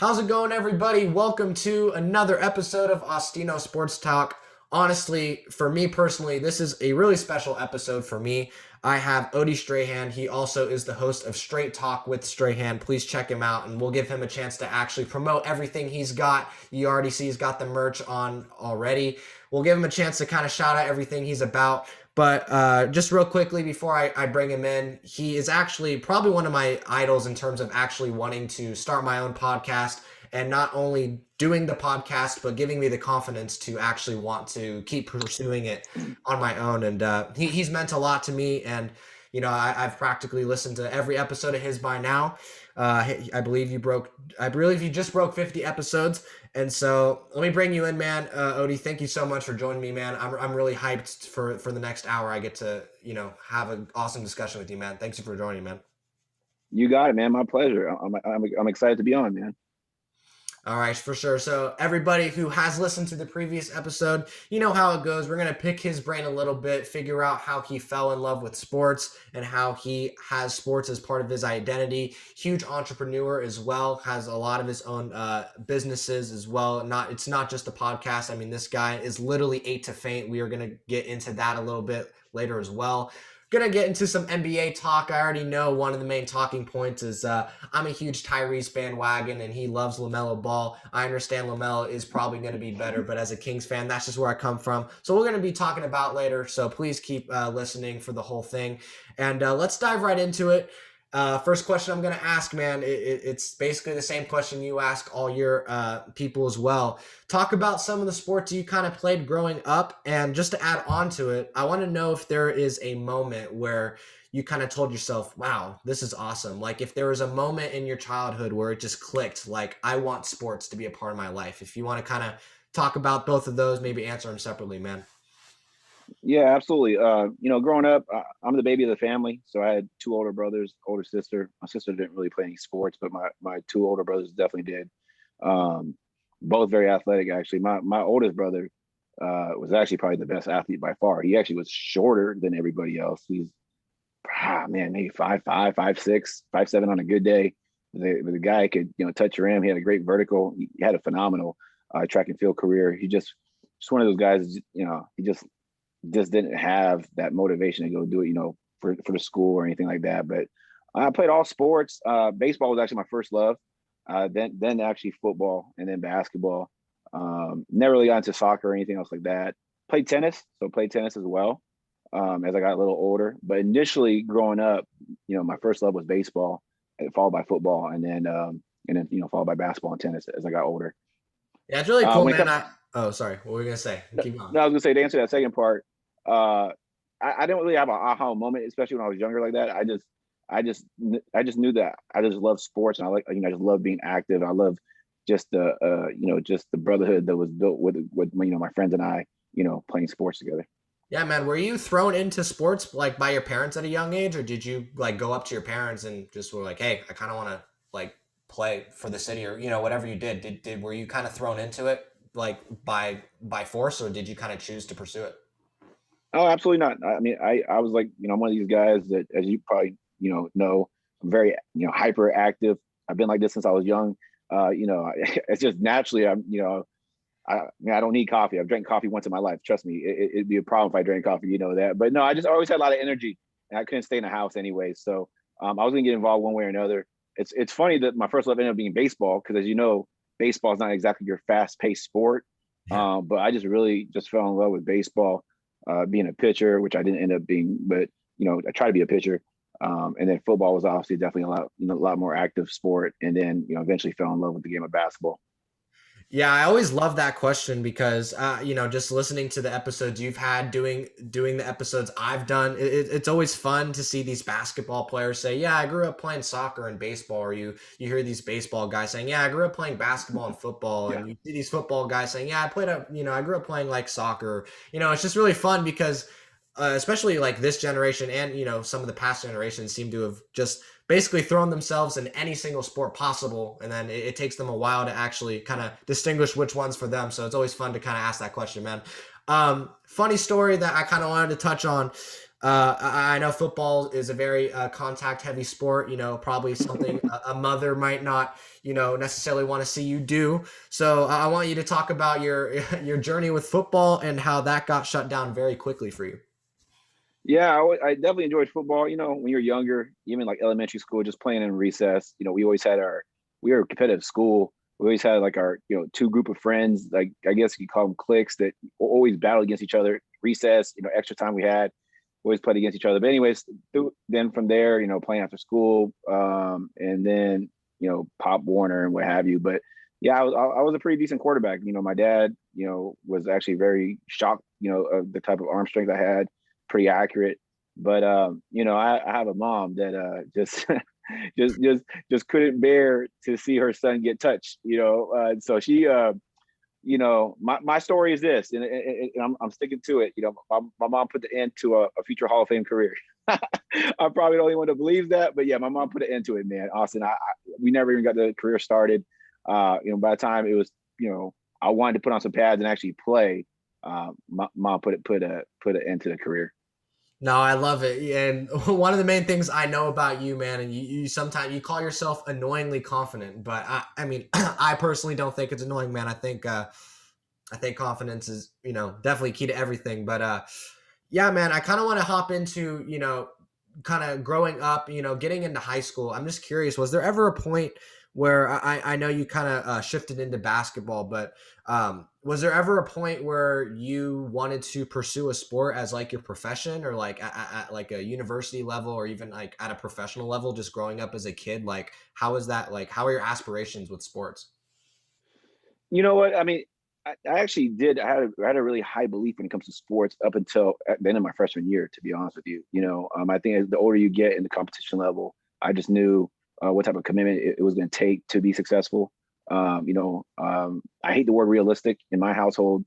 How's it going, everybody? Welcome to another episode of Ostino Sports Talk. Honestly, for me personally, this is a really special episode for me. I have Oddie Strayhand. He also is the host of Strayt Talk with Strayhand. Please check him out, and we'll give him a chance to actually promote everything he's got. You already see he's got the merch on already. We'll give him a chance to kind of shout out everything he's about. But just real quickly before I bring him in, he is actually probably one of my idols in terms of actually wanting to start my own podcast and not only doing the podcast, but giving me the confidence to actually want to keep pursuing it on my own. And he's meant a lot to me. And, you know, I've practically listened to every episode of his by now. I believe you just broke 50 episodes. And so let me bring you in, man. Oddie, thank you so much for joining me, man. I'm really hyped for the next hour. I get to, have an awesome discussion with you, man. Thanks for joining, man. You got it, man. My pleasure. I'm excited to be on, man. All right, for sure. So everybody who has listened to the previous episode, you know how it goes. We're going to pick his brain a little bit, figure out how he fell in love with sports and how he has sports as part of his identity. Huge entrepreneur as well, has a lot of his own businesses as well. It's not just a podcast. I mean, this guy is literally ate to faint. We are going to get into that a little bit later as well. Gonna get into some NBA talk. I already know one of the main talking points is I'm a huge Tyrese bandwagon and he loves LaMelo Ball. I understand LaMelo is probably going to be better, but as a Kings fan, that's just where I come from. So we're going to be talking about later. So please keep listening for the whole thing. And let's dive right into it. First question I'm going to ask, man, it's basically the same question you ask all your people as well. Talk about some of the sports you kind of played growing up. And just to add on to it, I want to know if there is a moment where you kind of told yourself, wow, this is awesome. Like if there was a moment in your childhood where it just clicked, like I want sports to be a part of my life. If you want to kind of talk about both of those, maybe answer them separately, man. Yeah, absolutely. Growing up, I'm the baby of the family. So I had two older brothers, older sister. My sister didn't really play any sports, but my two older brothers definitely did. Both very athletic, actually. My oldest brother was actually probably the best athlete by far. He actually was shorter than everybody else. He's, maybe 5'5", 5'6", 5'7" on a good day. The guy could, touch your rim. He had a great vertical. He had a phenomenal track and field career. He just one of those guys, he just didn't have that motivation to go do it, for the school or anything like that. But I played all sports. Baseball was actually my first love. Then actually football and then basketball. Never really got into soccer or anything else like that. Played tennis as well as I got a little older. But initially growing up, my first love was baseball, followed by football, and then followed by basketball and tennis as I got older. Yeah, it's really cool, man. Sorry. What were we gonna say? Keep going. No, I was gonna say, to answer that second part, I didn't really have an aha moment, especially when I was younger like that. I just knew that I just love sports, and I just love being active. I love just the brotherhood that was built with my friends and I, playing sports together. Yeah, man. Were you thrown into sports like by your parents at a young age, or did you like go up to your parents and just were like, hey, I kind of want to like play for the city, or whatever you did? Were you kind of thrown into it like by force, or did you kind of choose to pursue it? Oh, absolutely not. I mean, I was like, I'm one of these guys that, as you probably, know, I'm very, hyperactive. I've been like this since I was young. It's just naturally, I don't need coffee. I've drank coffee once in my life. Trust me, it'd be a problem if I drank coffee, that. But no, I just always had a lot of energy, and I couldn't stay in the house anyway. So I was gonna get involved one way or another. It's funny that my first love ended up being baseball, because as you know, baseball is not exactly your fast-paced sport. Yeah. But I just really fell in love with baseball. Being a pitcher, which I didn't end up being, but I tried to be a pitcher. And then football was obviously definitely a lot more active sport. And then eventually fell in love with the game of basketball. Yeah, I always love that question because just listening to the episodes you've had, doing the episodes I've done, it's always fun to see these basketball players say, yeah, I grew up playing soccer and baseball, or you hear these baseball guys saying, yeah, I grew up playing basketball and football, and you see these football guys saying, yeah, I grew up playing like soccer. It's just really fun because especially like this generation and some of the past generations seem to have just basically thrown themselves in any single sport possible, and then it takes them a while to actually kind of distinguish which one's for them. So it's always fun to kind of ask that question, man. Funny story that I kind of wanted to touch on. I know football is a very contact heavy sport, probably something a mother might not, necessarily want to see you do. So I want you to talk about your your journey with football and how that got shut down very quickly for you. Yeah, I definitely enjoyed football. When you're younger, even like elementary school, just playing in recess. We always had we were a competitive school. We always had like our, two group of friends, like I guess you call them cliques that always battled against each other. Recess, extra time we had, always played against each other. But anyways, then from there, playing after school, and then Pop Warner and what have you. But yeah, I was a pretty decent quarterback. My dad, was actually very shocked, of the type of arm strength I had, pretty accurate. But I have a mom that just just couldn't bear to see her son get touched. So she my story is this, and I'm sticking to it. My mom put the end to a future Hall of Fame career. I'm probably the only one that believes that, but yeah, my mom put an end to it, man. Austin, we never even got the career started. By the time it was, I wanted to put on some pads and actually play. My mom put an end to the career. No, I love it. And one of the main things I know about you, man, and you sometimes you call yourself annoyingly confident, but I mean, I personally don't think it's annoying, man. I think confidence is, definitely key to everything. But yeah, man, I kind of want to hop into, kind of growing up, getting into high school. I'm just curious, was there ever a point where I know you kind of shifted into basketball, but was there ever a point where you wanted to pursue a sport as like your profession, or like at like a university level, or even like at a professional level, just growing up as a kid? Like, how is that? Like, how are your aspirations with sports? You know what? I mean, I actually did. I had a really high belief when it comes to sports up until at the end of my freshman year. To be honest with you, I think as the older you get in the competition level, I just knew what type of commitment it was going to take to be successful. I hate the word realistic in my household.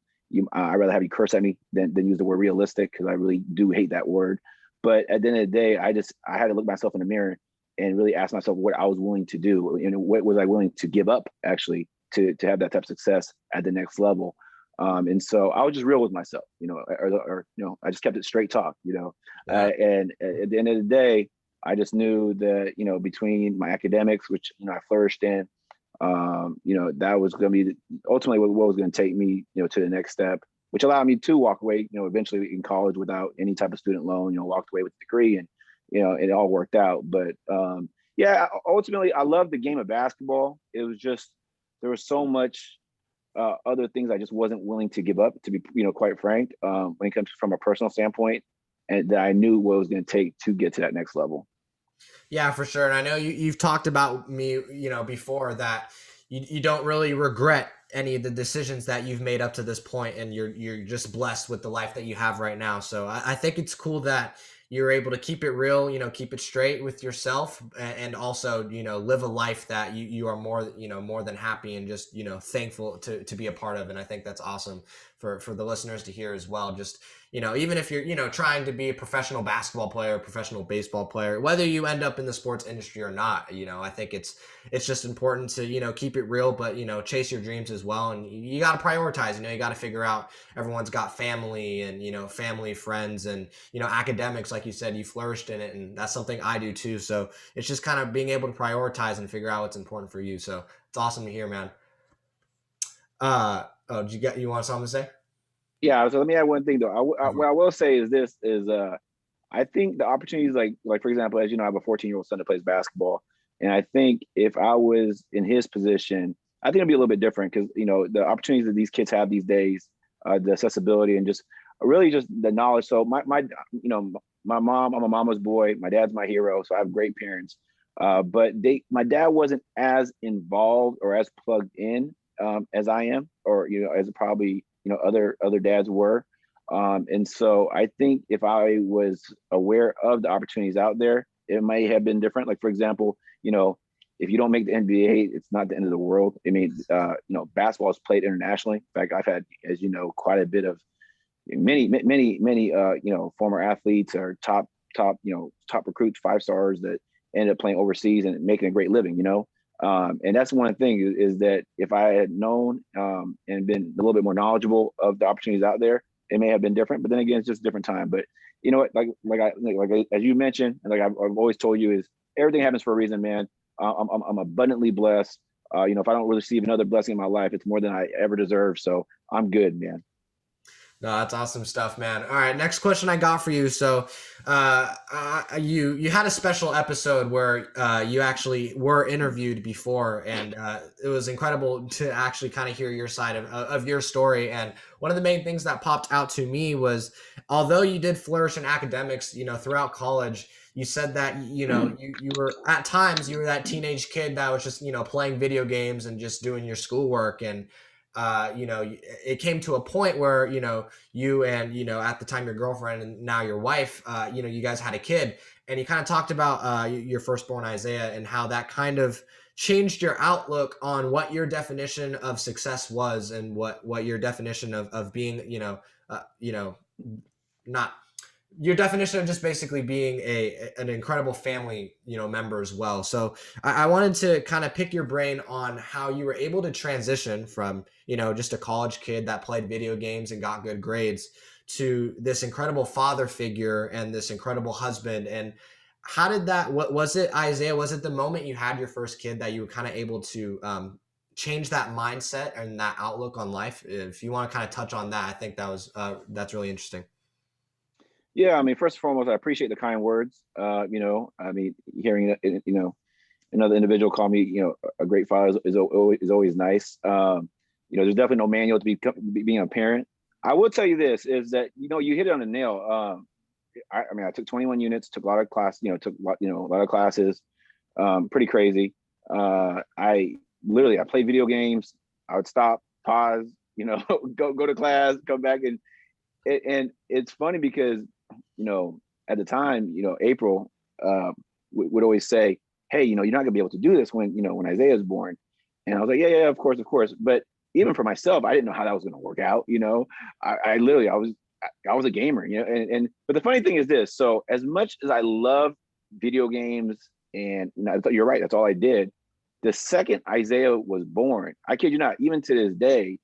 I'd rather have you curse at me than use the word realistic, because I really do hate that word. But at the end of the day, I had to look myself in the mirror and really ask myself what I was willing to do, and what was I willing to give up actually to have that type of success at the next level. And so I was just real with myself, I just kept it straight talk, Yeah. and at the end of the day, I just knew that, between my academics, which, I flourished in, that was going to be ultimately what was going to take me, to the next step, which allowed me to walk away, eventually in college without any type of student loan, walked away with a degree, and, it all worked out. But yeah, ultimately I loved the game of basketball. It was just, there was so much other things I just wasn't willing to give up, to be, quite frank, when it comes from a personal standpoint, and that I knew what it was going to take to get to that next level. Yeah, for sure. And I know you've talked about me, before, that you don't really regret any of the decisions that you've made up to this point, and you're just blessed with the life that you have right now. So I think it's cool that you're able to keep it real, keep it straight with yourself, and also, live a life that you are more, more than happy and just, thankful to be a part of. And I think that's awesome for the listeners to hear as well. Just, even if you're, trying to be a professional basketball player, professional baseball player, whether you end up in the sports industry or not, I think it's just important to, keep it real, but, chase your dreams as well. And you got to prioritize, you got to figure out, everyone's got family and, family, friends, and, academics, like you said, you flourished in it. And that's something I do too. So it's just kind of being able to prioritize and figure out what's important for you. So it's awesome to hear, man. Oh, you want something to say? Yeah. So let me add one thing though. What I will say is this: is I think the opportunities, like for example, as you know, I have a 14-year-old son that plays basketball, and I think if I was in his position, I think it'd be a little bit different, because the opportunities that these kids have these days, the accessibility, and just really just the knowledge. So my mom, I'm a mama's boy. My dad's my hero, so I have great parents. But my dad wasn't as involved or as plugged in, as I am, or as probably other dads were. And so I think if I was aware of the opportunities out there, it may have been different. Like, for example, if you don't make the NBA, it's not the end of the world. I mean, basketball is played internationally. In fact, I've had, as you know, quite a bit of many former athletes, or top recruits, 5 stars, that ended up playing overseas and making a great living. And that's one thing, is that if I had known, and been a little bit more knowledgeable of the opportunities out there, it may have been different, but then again, it's just a different time. But you know what, as you mentioned, and like I've always told you, is everything happens for a reason, man. I'm abundantly blessed. If I don't receive another blessing in my life, it's more than I ever deserve. So I'm good, man. No, that's awesome stuff, man. All right, next question I got for you. So, you had a special episode where you actually were interviewed before, and it was incredible to actually kind of hear your side of your story. And one of the main things that popped out to me was, although you did flourish in academics, throughout college, you said that you were at times you were that teenage kid that was just playing video games and just doing your schoolwork and it came to a point where, you and, at the time your girlfriend and now your wife, you guys had a kid, and you kind of talked about your firstborn Isaiah and how that kind of changed your outlook on what your definition of success was and what your definition of being, not your definition of just basically being an incredible family, member as well. So I wanted to kind of pick your brain on how you were able to transition from, just a college kid that played video games and got good grades to this incredible father figure and this incredible husband. And how did that, what was it, Isaiah? Was it the moment you had your first kid that you were kind of able to change that mindset and that outlook on life? If you want to kind of touch on that, I think that's really interesting. Yeah, I mean, first and foremost, I appreciate the kind words. Hearing another individual call me, a great father is always nice. There's definitely no manual to being a parent. I will tell you this is that you hit it on the nail. I took 21 units, took a lot of class, took a lot of classes, pretty crazy. I played video games. I would stop, pause, go to class, come back, and it's funny because at the time, April would always say, hey, you're not gonna be able to do this when Isaiah is born. And I was like, yeah, of course. But even for myself, I didn't know how that was gonna work out. I was a gamer, but the funny thing is this. So as much as I love video games and you're right, that's all I did. The second Isaiah was born, I kid you not, even to this day,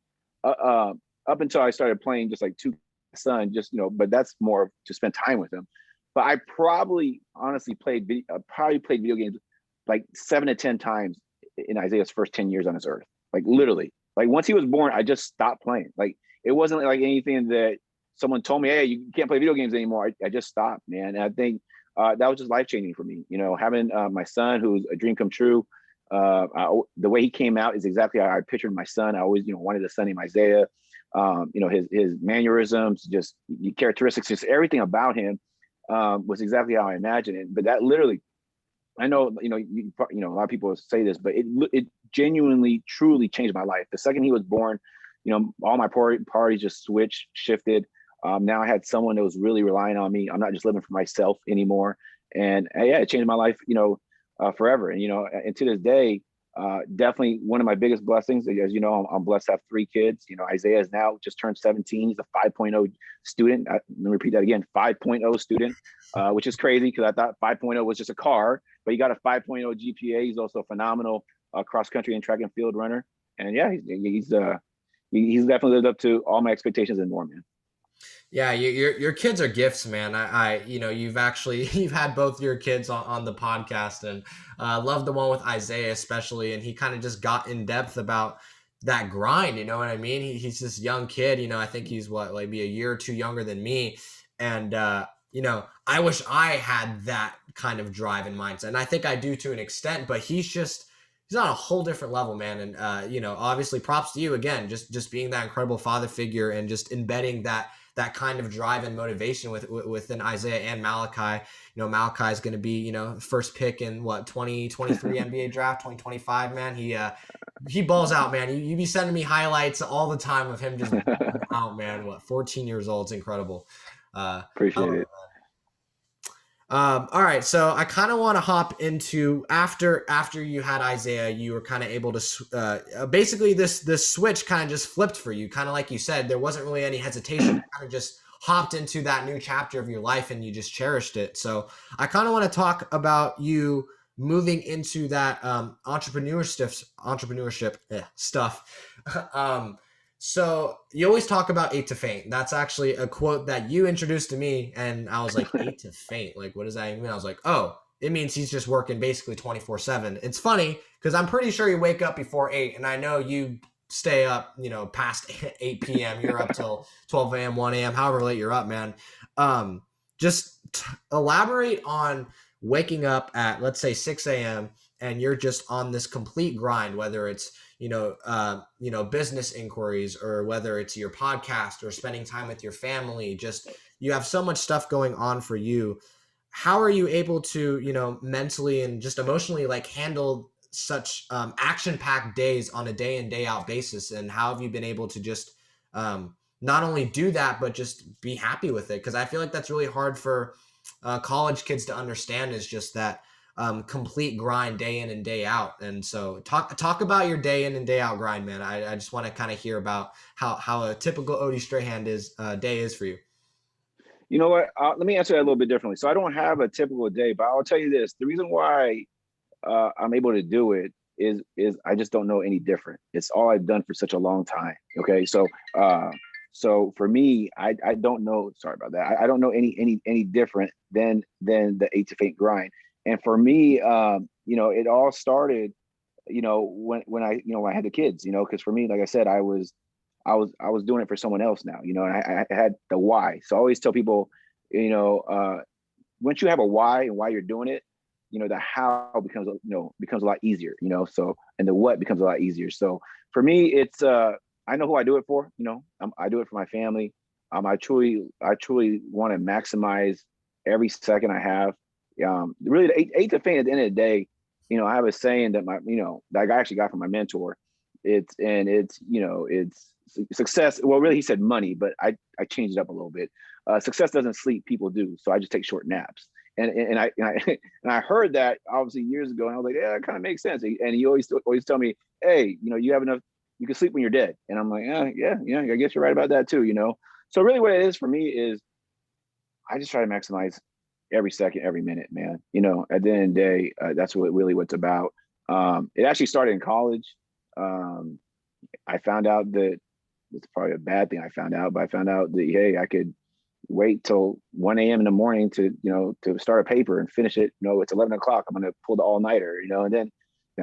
up until I started playing just like two son, but that's more to spend time with him. But I probably honestly played video games like 7 to 10 times in Isaiah's first 10 years on this earth. Like literally, like once he was born, I just stopped playing. Like it wasn't like anything that someone told me, hey, you can't play video games anymore. I just stopped, man. And I think that was just life-changing for me. Having my son, who's a dream come true. The way he came out is exactly how I pictured my son. I always, wanted a son named Isaiah. His mannerisms, just characteristics, just everything about him was exactly how I imagined it. But that literally, I know, a lot of people say this, but it genuinely, truly changed my life. The second he was born, all my priorities just shifted. Now I had someone that was really relying on me. I'm not just living for myself anymore. And it changed my life, forever. And to this day, definitely one of my biggest blessings. As you know, I'm blessed to have 3 kids. Isaiah is now just turned 17. He's a 5.0 student. Let me repeat that again, 5.0 student, which is crazy because I thought 5.0 was just a car, but he got a 5.0 GPA. He's also a phenomenal cross country and track and field runner. And yeah, he's definitely lived up to all my expectations and more, man. Yeah, your kids are gifts, man. You've had both your kids on the podcast, and love the one with Isaiah especially, and he kind of just got in depth about that grind. You know what I mean? He's this young kid. I think he's maybe a year or two younger than me, and I wish I had that kind of drive and mindset, and I think I do to an extent. But he's on a whole different level, man. And obviously, props to you again, just being that incredible father figure and just embedding that kind of drive and motivation within Isaiah and Malachi. Malachi is going to be, first pick in 2023 NBA draft, 2025, man. He balls out, man. You be sending me highlights all the time of him just balling out, man. 14 years old. It's incredible. Appreciate it. All right, so I kind of want to hop into after you had Isaiah, you were kind of able to basically this switch kind of just flipped for you, kind of like you said, there wasn't really any hesitation. You kind of just hopped into that new chapter of your life and you just cherished it. So I kind of want to talk about you moving into that entrepreneurship stuff. So you always talk about 8 to faint. That's actually a quote that you introduced to me, and I was like, 8 to faint? Like, what does that even mean? I was like, oh, it means he's just working basically 24/7. It's funny because I'm pretty sure you wake up before 8, and I know you stay up, past 8 p.m. You're up till 12 a.m., 1 a.m., however late you're up, man. Just elaborate on waking up at, let's say, 6 a.m., and you're just on this complete grind, whether it's business inquiries, or whether it's your podcast or spending time with your family. Just, you have so much stuff going on for you. How are you able to, mentally and just emotionally, like, handle such action-packed days on a day in, day out basis? And how have you been able to just not only do that, but just be happy with it? Because I feel like that's really hard for college kids to understand, is just that complete grind day in and day out. And so talk about your day in and day out grind, man. I just want to kind of hear about how a typical Oddie Strayhand day is for you. You know what? Let me answer that a little bit differently. So I don't have a typical day, but I'll tell you this: the reason why I'm able to do it is I just don't know any different. It's all I've done for such a long time. Okay, so for me, I don't know. Sorry about that. I don't know any different than the 8 to 8 grind. And for me, it all started, when I had the kids, because for me, like I said, I was doing it for someone else now, and I had the why. So I always tell people, once you have a why and why you're doing it, the how becomes a lot easier, so, and the what becomes a lot easier. So for me, it's I know who I do it for. I do it for my family. I truly want to maximize every second I have. Really, the 8 to 8 at the end of the day, I have a saying that that I actually got from my mentor. It's success. Well, really, he said money, but I changed it up a little bit. Success doesn't sleep, people do. So I just take short naps. And I heard that obviously years ago, and I was like, yeah, that kind of makes sense. And he always tell me, hey, you have enough, you can sleep when you're dead. And I'm like, yeah, I guess you're right about that too. So really, what it is for me is I just try to maximize every second, every minute, man. At the end of the day, that's what it's about. It actually started in college. I found out that it's probably a bad thing I found out, but I found out that, hey, I could wait till 1 a.m. in the morning to start a paper and finish it. It's 11 o'clock. I'm going to pull the all-nighter, and then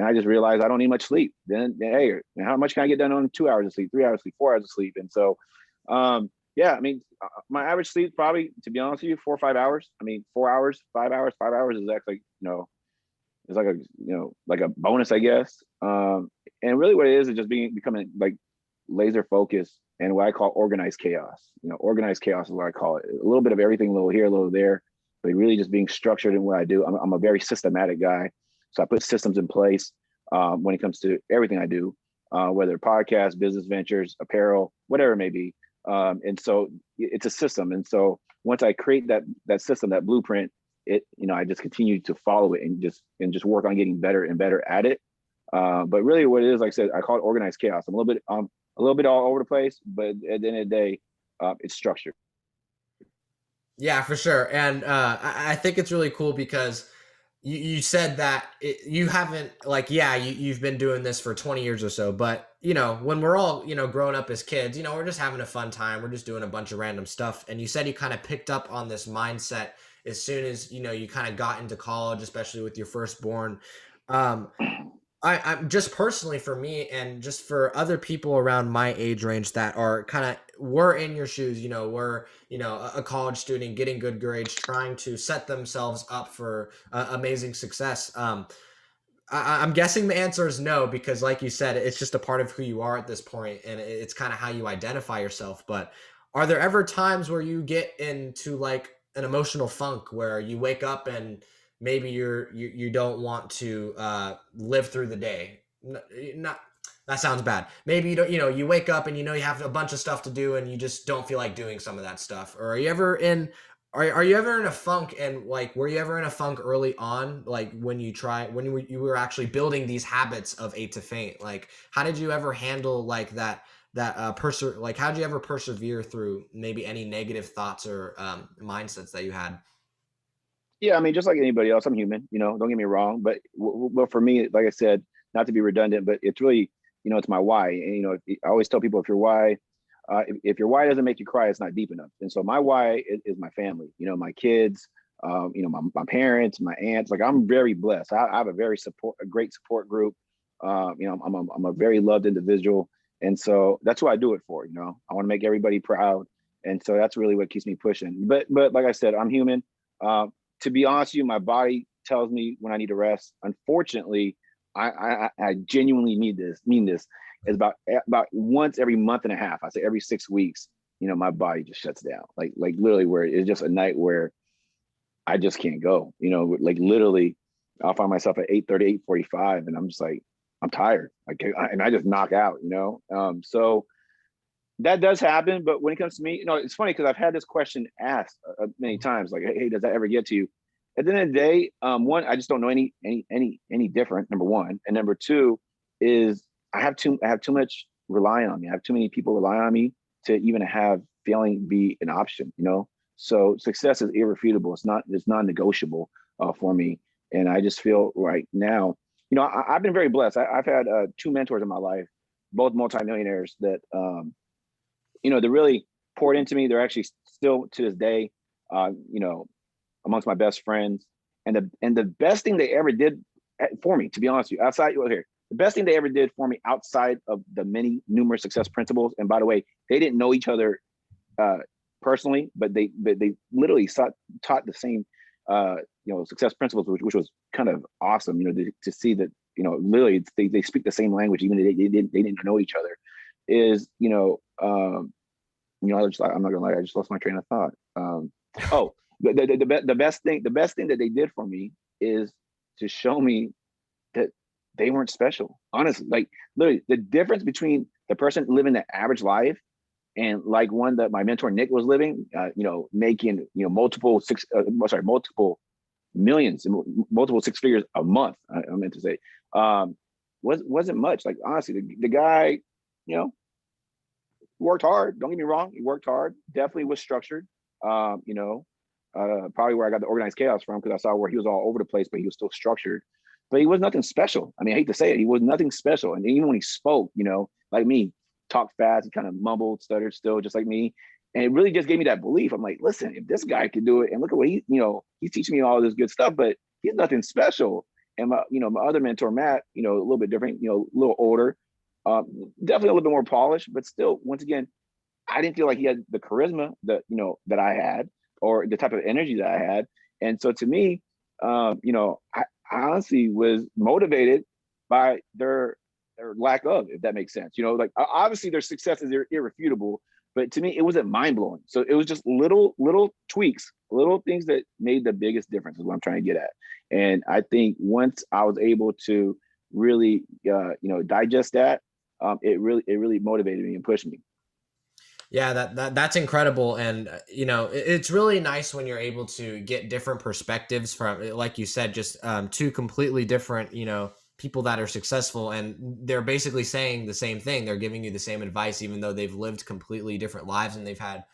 I just realized I don't need much sleep. Then hey, how much can I get done on 2 hours of sleep, 3 hours of sleep, 4 hours of sleep? And so, yeah, I mean, my average sleep probably, to be honest with you, 4 or 5 hours. I mean, 4 hours, 5 hours, 5 hours is actually, it's like like a bonus, I guess. And really what it is just becoming like laser focused and what I call organized chaos. Organized chaos is what I call it. A little bit of everything, a little here, a little there, but really just being structured in what I do. I'm a very systematic guy. So I put systems in place when it comes to everything I do, whether podcasts, business ventures, apparel, whatever it may be. And so it's a system. And so once I create that system, that blueprint, I just continue to follow it and just work on getting better and better at it. But really what it is, like I said, I call it organized chaos. I'm a little bit all over the place, but at the end of the day, it's structured. Yeah, for sure. And I think it's really cool because you said that you haven't, like, yeah, you've been doing this for 20 years or so, but when we're all, growing up as kids, we're just having a fun time. We're just doing a bunch of random stuff. And you said you kind of picked up on this mindset as soon as, you kind of got into college, especially with your firstborn. I'm just personally, for me and just for other people around my age range that are kind of were in your shoes, were, a college student getting good grades, trying to set themselves up for amazing success. I'm guessing the answer is no, because like you said, it's just a part of who you are at this point, and it's kind of how you identify yourself. But are there ever times where you get into like an emotional funk where you wake up and maybe you don't want to live through the day? Not that sounds bad. Maybe you don't. You wake up and you have a bunch of stuff to do, and you just don't feel like doing some of that stuff. Or are you ever in are you ever in a funk? And like, were you ever in a funk early on, like when you were actually building these habits of 8 to 8? Like, how did you ever handle like like how did you ever persevere through maybe any negative thoughts or mindsets that you had? Yeah, I mean, just like anybody else, I'm human. Don't get me wrong, but for me, like I said, not to be redundant, but it's really it's my why. And, I always tell people, if your why doesn't make you cry, it's not deep enough. And so my why is my family, my kids, my parents, my aunts. Like, I'm very blessed. I have a great support group. I'm a very loved individual. And so that's who I do it for. I want to make everybody proud. And so that's really what keeps me pushing. But like I said, I'm human. To be honest with you, my body tells me when I need to rest. Unfortunately, I genuinely mean this is about once every month and a half. I say every 6 weeks, my body just shuts down. Like literally, where it's just a night where I just can't go. Like literally, I'll find myself at 8:30, 8:45, and I'm just like, I'm tired. And I just knock out. So that does happen. But when it comes to me, it's funny because I've had this question asked many times, like, hey, does that ever get to you? At the end of the day, one, I just don't know any different. Number one, and number two is I have too much relying on me. I have too many people relying on me to even have failing be an option. So success is irrefutable. It's non-negotiable for me. And I just feel right now, I've been very blessed. I've had two mentors in my life, both multimillionaires that they really poured into me. They're actually still to this day, amongst my best friends. And the best thing they ever did for me, to be honest with you, the best thing they ever did for me outside of the many numerous success principles. And by the way, they didn't know each other personally, but they literally taught the same success principles, which was kind of awesome. To see that literally they speak the same language, even though they didn't know each other. Is I'm not gonna lie, I just lost my train of thought. The best thing that they did for me is to show me that they weren't special. Honestly, like literally, the difference between the person living the average life and like one that my mentor Nick was living, making multiple millions, multiple six figures a month. I meant to say, wasn't much. Like honestly, the guy, worked hard. Don't get me wrong, he worked hard. Definitely was structured. Probably where I got the organized chaos from, because I saw where he was all over the place, but he was still structured. But he was nothing special. I mean, I hate to say it, he was nothing special. And even when he spoke, like me, talked fast, he kind of mumbled, stuttered still, just like me. And it really just gave me that belief. I'm like, listen, if this guy could do it, and look at what he's teaching me all this good stuff, but he's nothing special. And my other mentor, Matt, a little bit different, a little older, definitely a little bit more polished, but still, once again, I didn't feel like he had the charisma that I had, or the type of energy that I had. And so to me, I honestly was motivated by their lack of, if that makes sense. Like obviously their success is irrefutable, but to me it wasn't mind blowing. So it was just little tweaks, little things that made the biggest difference is what I'm trying to get at. And I think once I was able to really digest that, it really motivated me and pushed me. Yeah, that's incredible. And, it's really nice when you're able to get different perspectives from, like you said, just two completely different, people that are successful, and they're basically saying the same thing. They're giving you the same advice, even though they've lived completely different lives and they've had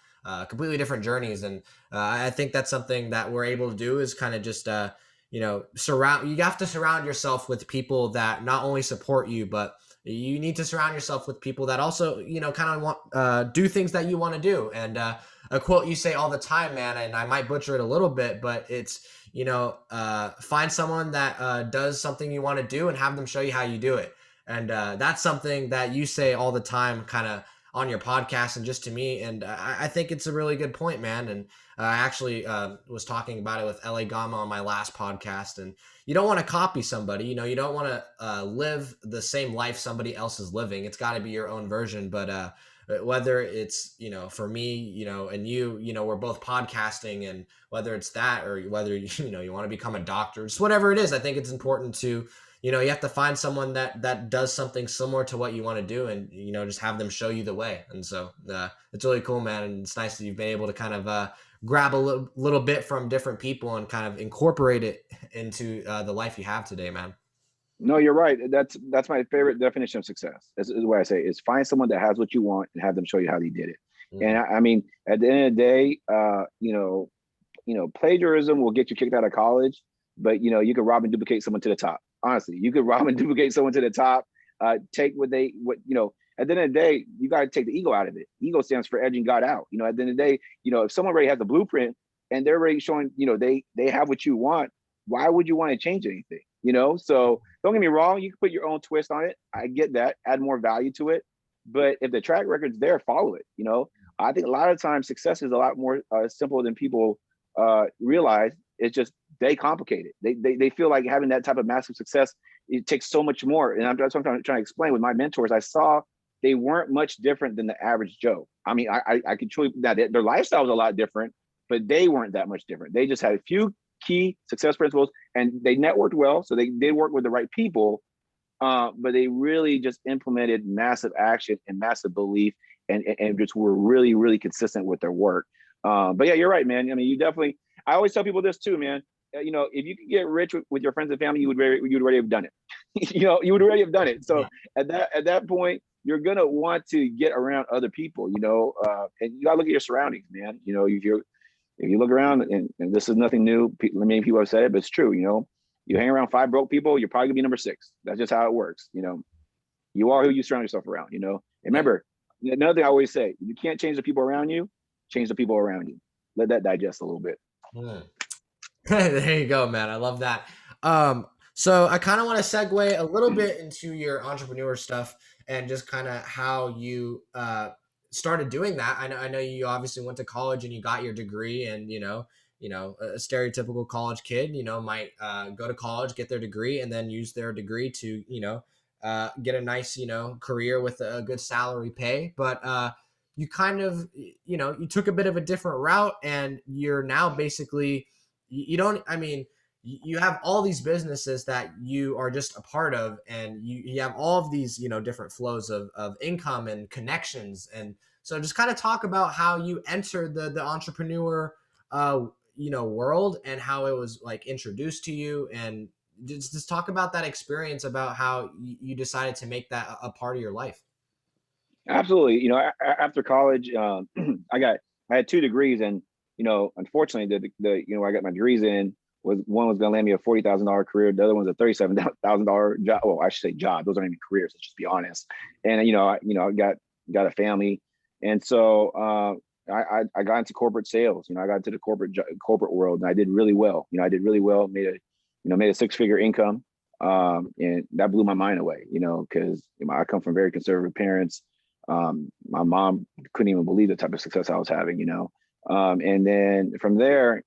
completely different journeys. And I think that's something that we're able to do is kind of just, you have to surround yourself with people that not only support you, but you need to surround yourself with people that also, kind of want do things that you want to do. And a quote you say all the time, man, and I might butcher it a little bit, but it's, find someone that does something you want to do and have them show you how you do it. And that's something that you say all the time, kind of on your podcast and just to me. And I think it's a really good point, man. And I actually was talking about it with LA Gama on my last podcast. And you don't want to copy somebody, you don't want to live the same life somebody else is living. It's got to be your own version. But whether it's, for me, and you, we're both podcasting, and whether it's that, or whether, you want to become a doctor, just whatever it is, I think it's important to, you have to find someone that does something similar to what you want to do, and, just have them show you the way. And so it's really cool, man. And it's nice that you've been able to kind of grab a little bit from different people and kind of incorporate it into the life you have today, man. No, you're right. That's my favorite definition of success. Is the way I say it, is find someone that has what you want and have them show you how they did it. Mm-hmm. And I mean, at the end of the day, plagiarism will get you kicked out of college, but you could rob and duplicate someone to the top. Honestly, you could rob and duplicate someone to the top. take what at the end of the day, you got to take the ego out of it. Ego stands for edging God out. At the end of the day, if someone already has the blueprint and they're already showing, they have what you want, why would you want to change anything? So don't get me wrong, you can put your own twist on it. I get that, add more value to it. But if the track record's there, follow it. I think a lot of times success is a lot more simple than people realize. It's just they complicate it. They feel like having that type of massive success, it takes so much more. And that's what I'm trying to explain with my mentors. I saw they weren't much different than the average Joe. I mean, I could truly, now their lifestyle was a lot different, but they weren't that much different. They just had a few key success principles, and they networked well. So they did work with the right people, but they really just implemented massive action and massive belief, and just were really, really consistent with their work. But yeah, you're right, man. I mean, I always tell people this too, man. If you could get rich with your friends and family, you would already have done it. You would already have done it. So at that point, you're gonna want to get around other people, and you gotta look at your surroundings, man. If you look around, and this is nothing new, many people have said it, but it's true. You hang around 5 broke people, you're probably gonna be number 6. That's just how it works. You are who you surround yourself around. And remember, another thing I always say: you can't change the people around you, change the people around you. Let that digest a little bit. There you go, man. I love that. So I kind of want to segue a little bit into your entrepreneur stuff and just kind of how you started doing that. I know you obviously went to college and you got your degree, and a stereotypical college kid, might go to college, get their degree, and then use their degree to get a nice career with a good salary pay. But you kind of you took a bit of a different route, and you're now basically you have all these businesses that you are just a part of, and you have all of these, different flows of income and connections. And so just kind of talk about how you entered the entrepreneur, world, and how it was like introduced to you, and just talk about that experience, about how you decided to make that a part of your life. Absolutely. After college, I had 2 degrees, and unfortunately, I got my degrees in, one was going to land me a $40,000 career. The other one's a $37,000 job. Well, I should say job. Those aren't even careers. Let's just be honest. And I got a family, and so I got into corporate sales. I got into the corporate world, and I did really well. Made a 6-figure income, and that blew my mind away. Because I come from very conservative parents. My mom couldn't even believe the type of success I was having. And then from there,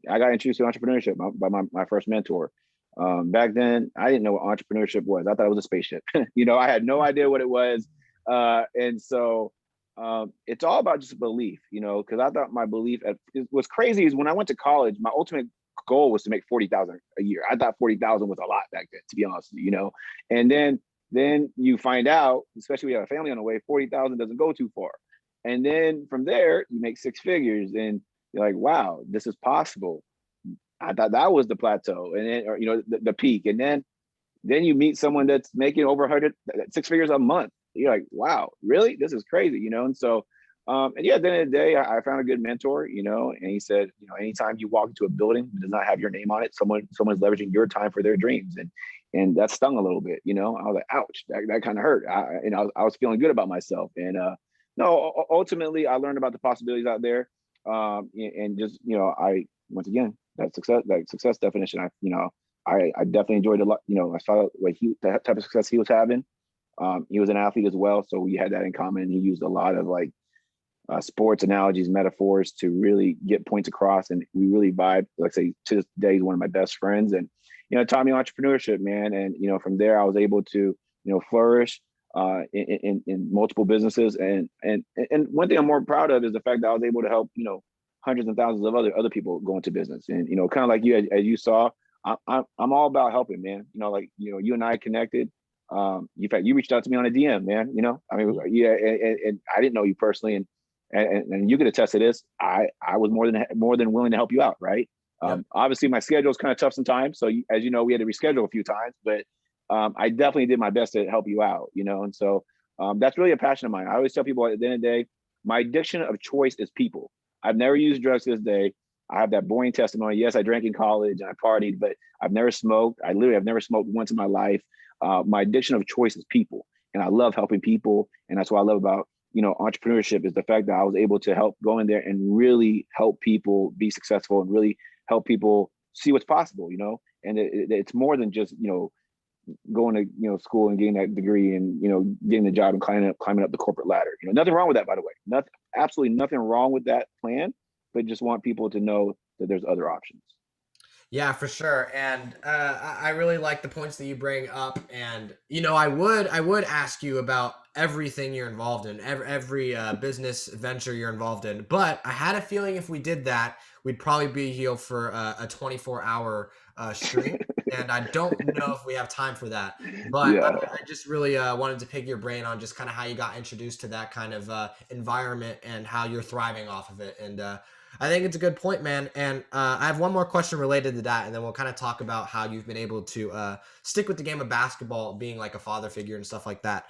I got introduced to entrepreneurship by my first mentor. Back then, I didn't know what entrepreneurship was. I thought it was a spaceship. I had no idea what it was. And so it's all about just belief, because I thought my belief what's crazy is when I went to college, my ultimate goal was to make $40,000 a year. I thought $40,000 was a lot back then, to be honest with you, And then you find out, especially when you have a family on the way, $40,000 doesn't go too far. And then from there, you make 6 figures, and you're like, wow, this is possible. I thought that was the plateau, and then, the peak. And then you meet someone that's making over 6 figures a month. You're like, wow, really? This is crazy, And so, and yeah, at the end of the day, I found a good mentor, and he said, anytime you walk into a building that does not have your name on it, someone's leveraging your time for their dreams. And that stung a little bit, I was like, ouch, that kind of hurt. I was feeling good about myself. And no, ultimately, I learned about the possibilities out there. And just, I, once again, that success definition, I definitely enjoyed a lot. I saw like that type of success he was having. He was an athlete as well, so we had that in common. He used a lot of sports analogies, metaphors to really get points across, and we really vibe. Like I say, to this day, he's one of my best friends, and taught me entrepreneurship, man. And from there, I was able to flourish in multiple businesses. And one thing I'm more proud of is the fact that I was able to help hundreds and thousands of other people go into business. And kind of like you, as you saw, I'm all about helping, man. You and I connected. In fact, you reached out to me on a DM, man. Yeah, and I didn't know you personally, and you could attest to this. I was more than willing to help you out, right? Yep. Obviously, my schedule is kind of tough sometimes, so as you know, we had to reschedule a few times, but I definitely did my best to help you out, and so that's really a passion of mine. I always tell people at the end of the day, my addiction of choice is people. I've never used drugs to this day. I have that boring testimony. Yes, I drank in college and I partied, but I've never smoked. I've never smoked once in my life. My addiction of choice is people, and I love helping people. And that's what I love about, entrepreneurship, is the fact that I was able to help go in there and really help people be successful and really help people see what's possible, and it's more than just, going to, school and getting that degree and, getting the job and climbing up the corporate ladder. Nothing wrong with that, by the way. Absolutely nothing wrong with that plan, but just want people to know that there's other options. Yeah, for sure. And I really like the points that you bring up. And I would ask you about everything you're involved in, every business venture you're involved in. But I had a feeling if we did that, we'd probably be here for a 24-hour stream. And I don't know if we have time for that. But Yeah. I just really wanted to pick your brain on just kind of how you got introduced to that kind of environment and how you're thriving off of it. And I think it's a good point, man. And I have one more question related to that, and then we'll kind of talk about how you've been able to stick with the game of basketball, being like a father figure and stuff like that.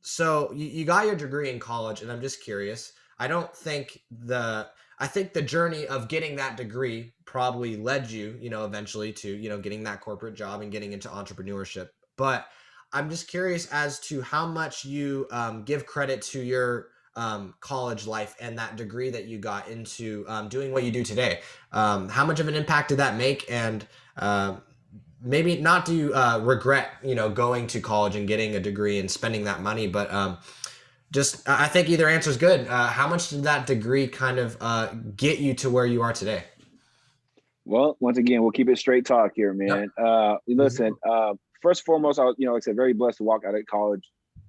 So you got your degree in college, and I'm just curious. I think the journey of getting that degree probably led you, eventually to, getting that corporate job and getting into entrepreneurship. But I'm just curious as to how much you give credit to your college life and that degree that you got into doing what you do today. How much of an impact did that make? And maybe not do you regret, going to college and getting a degree and spending that money, but just I think either answer is good. How much did that degree kind of get you to where you are today? Well, once again, we'll keep it straight talk here, man. Yep. Listen, first and foremost, I was, like I said, very blessed to walk out of college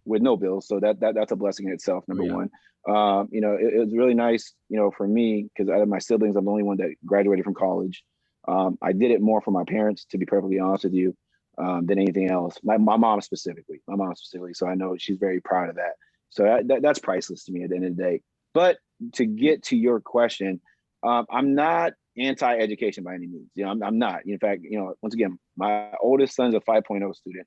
with no bills. So that's a blessing in itself, number one. It was really nice, for me, because out of my siblings, I'm the only one that graduated from college. I did it more for my parents, to be perfectly honest with you, than anything else. My mom specifically. So I know she's very proud of that. So that's priceless to me at the end of the day. But to get to your question, I'm not anti-education by any means. I'm not. In fact, once again, my oldest son's a 5.0 student.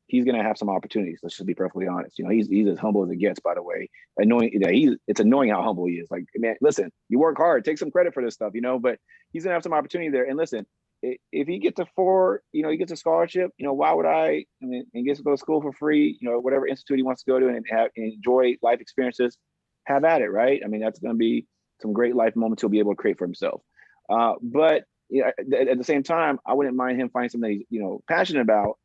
He's going to have some opportunities. Let's just be perfectly honest. He's as humble as it gets, by the way. It's annoying how humble he is. Like, man, listen, you work hard, take some credit for this stuff, but he's going to have some opportunity there. And listen, if he gets he gets a scholarship, why would and gets to go to school for free, whatever institute he wants to go to and enjoy life experiences, have at it, right? That's going to be some great life moments he'll be able to create for himself. But at the same time, I wouldn't mind him finding something he's, passionate about,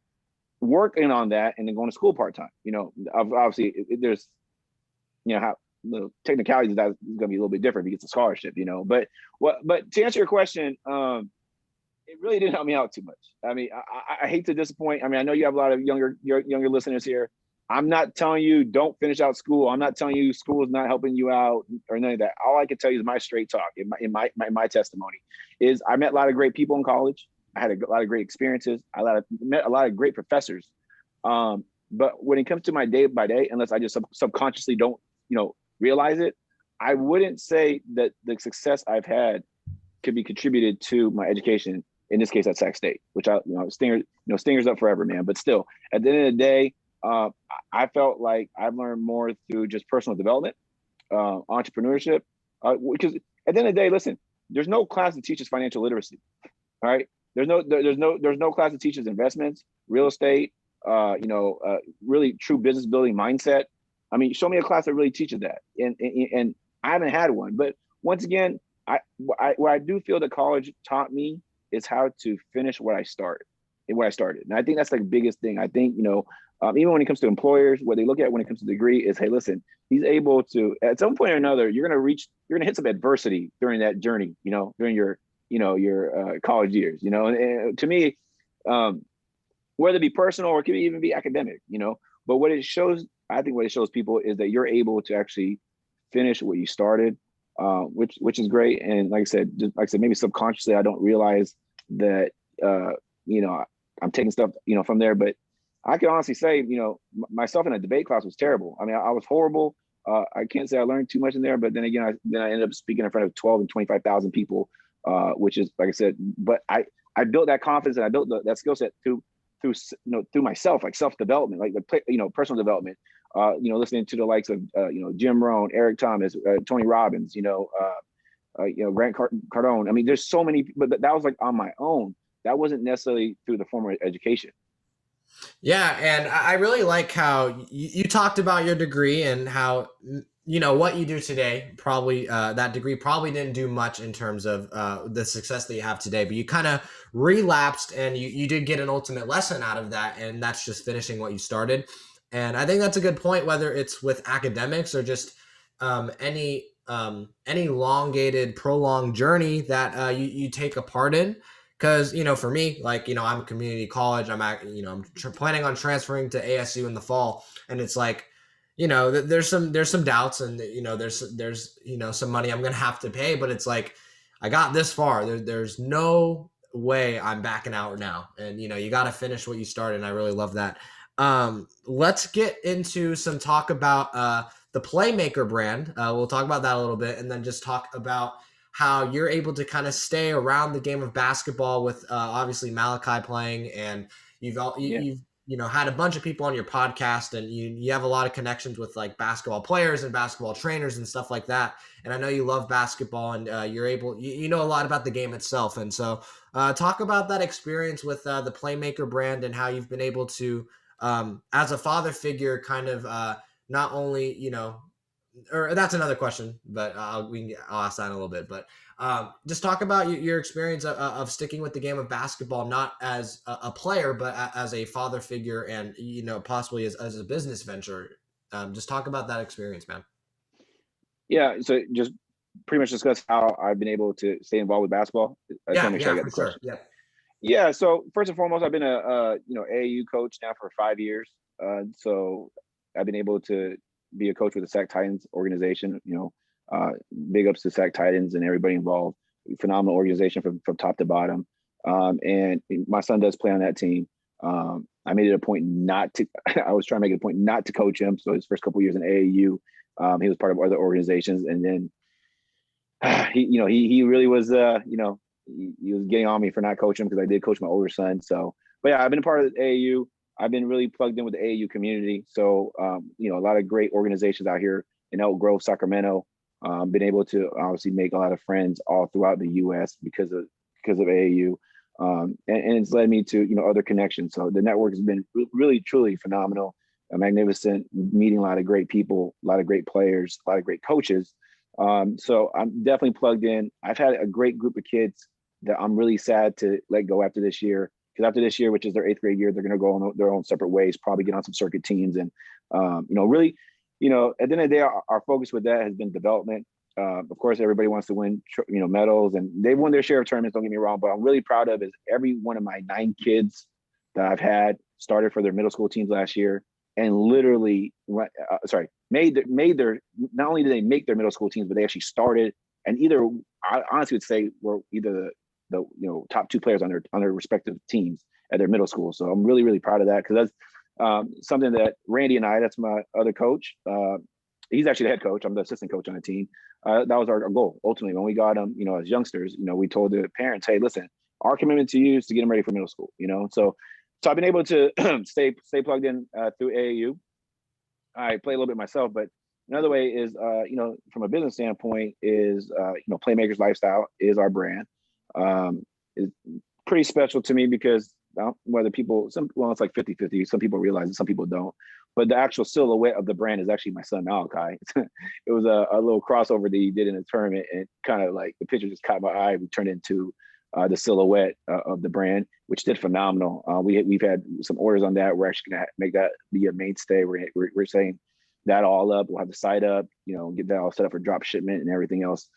working on that, and then going to school part-time. Obviously there's, how the technicalities of that is going to be a little bit different if he gets a scholarship, but to answer your question, it really didn't help me out too much. I hate to disappoint. I know you have a lot of younger listeners here. I'm not telling you don't finish out school. I'm not telling you school is not helping you out or none of that. All I can tell you is my straight talk. In my testimony is I met a lot of great people in college. I had a lot of great experiences. Met a lot of great professors. But when it comes to my day by day, unless I just subconsciously don't, realize it, I wouldn't say that the success I've had could be contributed to my education. In this case, at Sac State, which Stingers up forever, man. But still, at the end of the day, I felt like I've learned more through just personal development, entrepreneurship, because at the end of the day, listen, there's no class that teaches financial literacy. All right. There's no class that teaches investments, real estate, really true business building mindset. Show me a class that really teaches that. And I haven't had one, but once again, what I do feel that college taught me is how to finish what I started. And I think that's the biggest thing. I think, even when it comes to employers, what they look at when it comes to the degree is, hey, listen, he's able to, at some point or another, you're going to hit some adversity during that journey, during your college years, and to me, whether it be personal or it could even be academic, but I think what it shows people is that you're able to actually finish what you started, which is great. And like I said, maybe subconsciously, I don't realize that, I'm taking stuff, from there, but I can honestly say, myself in a debate class was terrible. I was horrible. I can't say I learned too much in there, but then again, I ended up speaking in front of 12 and 25,000 people, which is, like I said, but I built that confidence and I built that skill set through myself, like self-development, like personal development, listening to the likes of, Jim Rohn, Eric Thomas, Tony Robbins, Grant Cardone. There's so many, but that was like on my own. That wasn't necessarily through the formal education. Yeah, and I really like how you talked about your degree and how what you do today. Probably that degree probably didn't do much in terms of the success that you have today, but you kind of relapsed and you did get an ultimate lesson out of that, and that's just finishing what you started. And I think that's a good point, whether it's with academics or just any elongated, prolonged journey that you take a part in. Because for me, like I'm a community college. I'm planning on transferring to ASU in the fall, and it's like, there's some doubts, and there's some money I'm gonna have to pay, but it's like I got this far. There's no way I'm backing out now, and you got to finish what you started. And I really love that. Let's get into some talk about the Playmaker brand. We'll talk about that a little bit, and then just talk about how you're able to kind of stay around the game of basketball with obviously Malachi playing, and you've had a bunch of people on your podcast, and you have a lot of connections with like basketball players and basketball trainers and stuff like that. And I know you love basketball, and you're able you know a lot about the game itself. And so talk about that experience with the Playmaker brand and how you've been able to as a father figure kind of not only or that's another question, but I'll ask that in a little bit. But just talk about your experience of sticking with the game of basketball, not as a player, but as a father figure, and possibly as a business venture. Just talk about that experience, man. Yeah, so just pretty much discuss how I've been able to stay involved with basketball. I just want to make sure I get For the sure. question. Yeah. Yeah, so first and foremost, I've been a AAU coach now for 5 years. So I've been able to be a coach with the Sac Titans organization. Big ups to Sac Titans and everybody involved. Phenomenal organization from top to bottom. And my son does play on that team. I made it a point not to. I was trying to make it a point not to coach him. So his first couple of years in AAU, he was part of other organizations, and then he really was he was getting on me for not coaching because I did coach my older son. So, but yeah, I've been a part of the AAU. I've been really plugged in with the AAU community. So, a lot of great organizations out here in Elk Grove, Sacramento. Been able to obviously make a lot of friends all throughout the U.S. because of AAU, and it's led me to other connections. So the network has been really truly phenomenal, magnificent. Meeting a lot of great people, a lot of great players, a lot of great coaches. So I'm definitely plugged in. I've had a great group of kids that I'm really sad to let go after this year. Because after this year, which is their 8th grade year, they're going to go on their own separate ways, probably get on some circuit teams. And, really, at the end of the day, our focus with that has been development. Of course, everybody wants to win, medals, and they've won their share of tournaments. Don't get me wrong, but I'm really proud of is every one of my 9 kids that I've had started for their middle school teams last year, and literally, made their. Not only did they make their middle school teams, but they actually started, and either I honestly would say were either the top 2 players on their respective teams at their middle school. So I'm really, really proud of that, because that's something that Randy and I, that's my other coach. He's actually the head coach. I'm the assistant coach on the team. That was our goal. Ultimately, when we got them, as youngsters, we told the parents, hey, listen, our commitment to you is to get them ready for middle school, So I've been able to stay plugged in through AAU. I play a little bit myself, but another way is, from a business standpoint is, PlaymakersLifestyle is our brand. Is pretty special to me because whether people, it's like 50-50. Some people realize it, some people don't. But the actual silhouette of the brand is actually my son, Malachi. It was a little crossover that he did in a tournament, and kind of like the picture just caught my eye. We turned into the silhouette of the brand, which did phenomenal. We've had some orders on that. We're actually going to make that be a mainstay. We're saying that all up. We'll have the site up, get that all set up for drop shipment and everything else.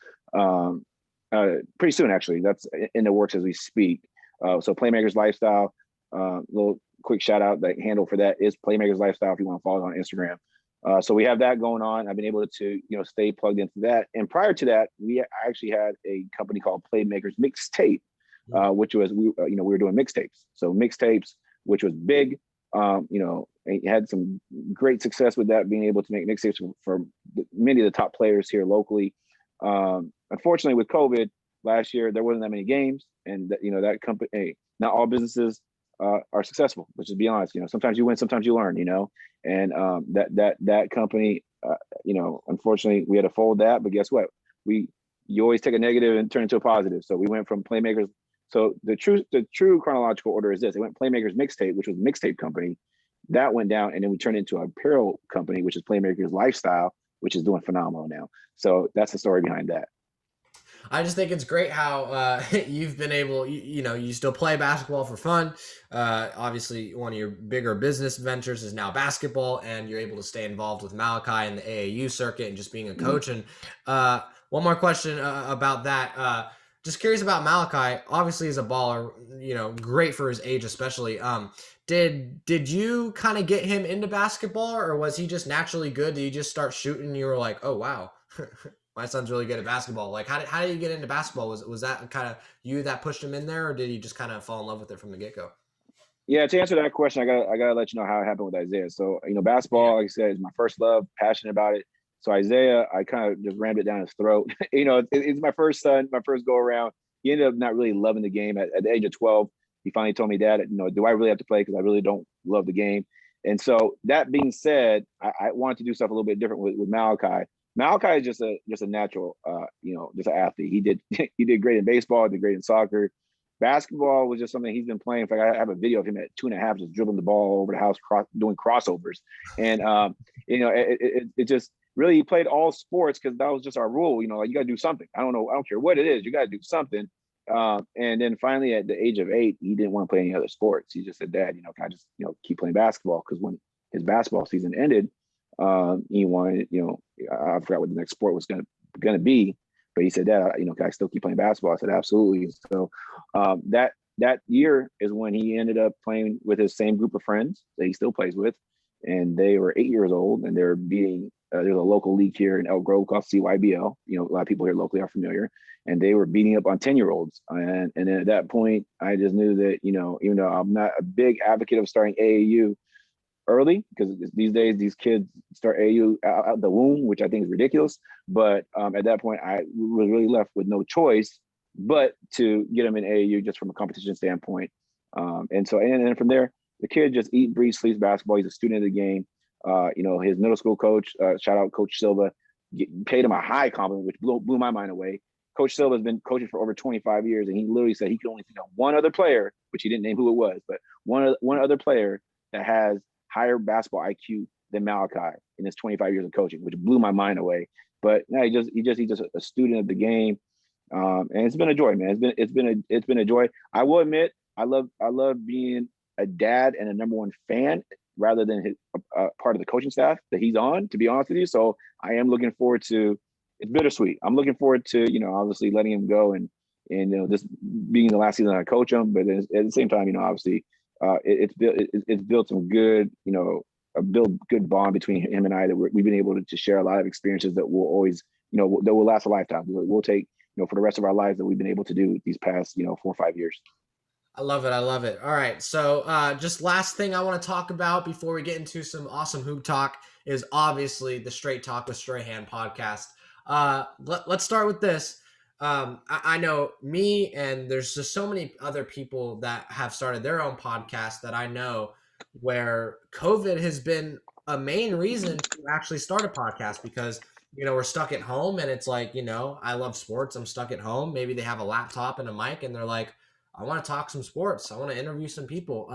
Pretty soon, actually. That's in the works as we speak. So Playmakers Lifestyle, little quick shout out, the handle for that is Playmakers Lifestyle if you want to follow it on Instagram. So we have that going on. I've been able to, stay plugged into that. And prior to that, I actually had a company called Playmakers Mixtape, which was, we were doing mixtapes. So mixtapes, which was big, had some great success with that, being able to make mixtapes for many of the top players here locally. Unfortunately, with COVID last year, there wasn't that many games, and that company, hey, not all businesses are successful. Let's just be honest. Sometimes you win, sometimes you learn. And that company, unfortunately, we had to fold that. But guess what? You always take a negative and turn it into a positive. So we went from Playmakers So the true chronological order is this: it went Playmakers Mixtape, which was a mixtape company, that went down, and then we turned into an apparel company, which is Playmakers Lifestyle, which is doing phenomenal now. So that's the story behind that. I just think it's great how you've been able, you still play basketball for fun. Obviously, one of your bigger business ventures is now basketball, and you're able to stay involved with Malachi and the AAU circuit and just being a coach. And one more question about that. Just curious about Malachi. Obviously, he's a baller, great for his age, especially. Did you kind of get him into basketball, or was he just naturally good? Did you just start shooting and you were like, oh, wow. My son's really good at basketball. Like, how did you get into basketball? Was that kind of you that pushed him in there, or did he just kind of fall in love with it from the get-go? Yeah, to answer that question, I gotta let you know how it happened with Isaiah. So, basketball, like I said, is my first love, passionate about it. So Isaiah, I kind of just rammed it down his throat. It's my first son, my first go around. He ended up not really loving the game. At the age of 12, he finally told me, Dad, do I really have to play? Because I really don't love the game. And so that being said, I wanted to do stuff a little bit different with Malachi. Malachi is just a natural, just an athlete. He did great in baseball, did great in soccer. Basketball was just something he's been playing. In fact, I have a video of him at 2.5, just dribbling the ball over the house, doing crossovers. And it just really, he played all sports because that was just our rule. You got to do something. I don't care what it is. You got to do something. And then finally, at the age of 8, he didn't want to play any other sports. He just said, Dad, can I just keep playing basketball? Because when his basketball season ended, he wanted, I forgot what the next sport was gonna be, but he said, Dad, can I still keep playing basketball? I said, absolutely. So that year is when he ended up playing with his same group of friends that he still plays with, and they were 8 years old, and they're beating. There's a local league here in Elk Grove called CYBL. A lot of people here locally are familiar, and they were beating up on 10-year-olds. And then at that point, I just knew that even though I'm not a big advocate of starting AAU early, because these days these kids start AU out the womb, which I think is ridiculous. But at that point, I was really left with no choice but to get him in AAU just from a competition standpoint. And then from there, the kid just eat, breathes, sleeps basketball. He's a student of the game. His middle school coach, shout out Coach Silva, paid him a high compliment, which blew my mind away. Coach Silva has been coaching for over 25 years, and he literally said he could only think of one other player, which he didn't name who it was, but one other player that has higher basketball IQ than Malachi in his 25 years of coaching, which blew my mind away. But he's just a student of the game, and it's been a joy, man. It's been a joy. I will admit, I love being a dad and a number one fan rather than his part of the coaching staff that he's on. To be honest with you, so I am looking forward to. It's bittersweet. I'm looking forward to obviously letting him go and this being the last season I coach him, but at the same time, obviously. It's built some good, build good bond between him and I that we've been able to share a lot of experiences that will always, that will last a lifetime. We'll take, for the rest of our lives that we've been able to do these past, 4 or 5 years. I love it. I love it. All right. So just last thing I want to talk about before we get into some awesome hoop talk is obviously the Strayt Talk with Strayhand podcast. Let's start with this. I know me, and there's just so many other people that have started their own podcast that I know where COVID has been a main reason to actually start a podcast because, we're stuck at home and it's like, I love sports. I'm stuck at home. Maybe they have a laptop and a mic and they're like, I want to talk some sports. I want to interview some people.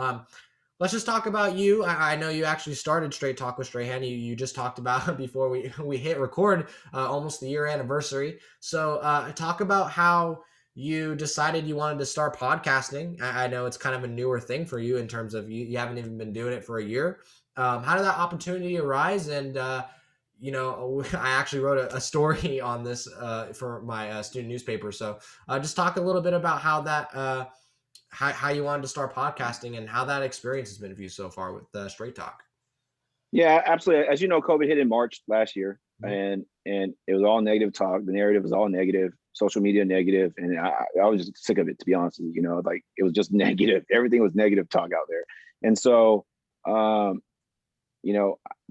Let's just talk about you. I know you actually started Strayt Talk with Strayhand. You just talked about before we hit record almost the year anniversary. So talk about how you decided you wanted to start podcasting. I know it's kind of a newer thing for you in terms of you haven't even been doing it for a year. How did that opportunity arise? And, I actually wrote a story on this for my student newspaper. So just talk a little bit about how that how you wanted to start podcasting and how that experience has been for you so far with Strayt Talk. Yeah, absolutely. As you know, COVID hit in March last year, and it was all negative talk. The narrative was all negative, social media negative, and I was just sick of it, to be honest with you. Like it was just negative. Everything was negative talk out there, and so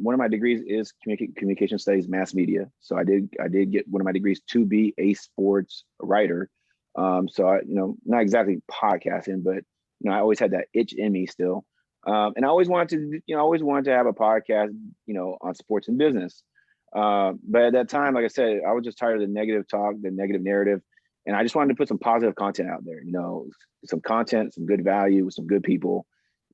one of my degrees is communication studies, mass media. So I did get one of my degrees to be a sports writer. So I, not exactly podcasting, but I always had that itch in me still. And I always wanted to have a podcast, on sports and business. But at that time, like I said, I was just tired of the negative talk, the negative narrative. And I just wanted to put some positive content out there, some content, some good value with some good people.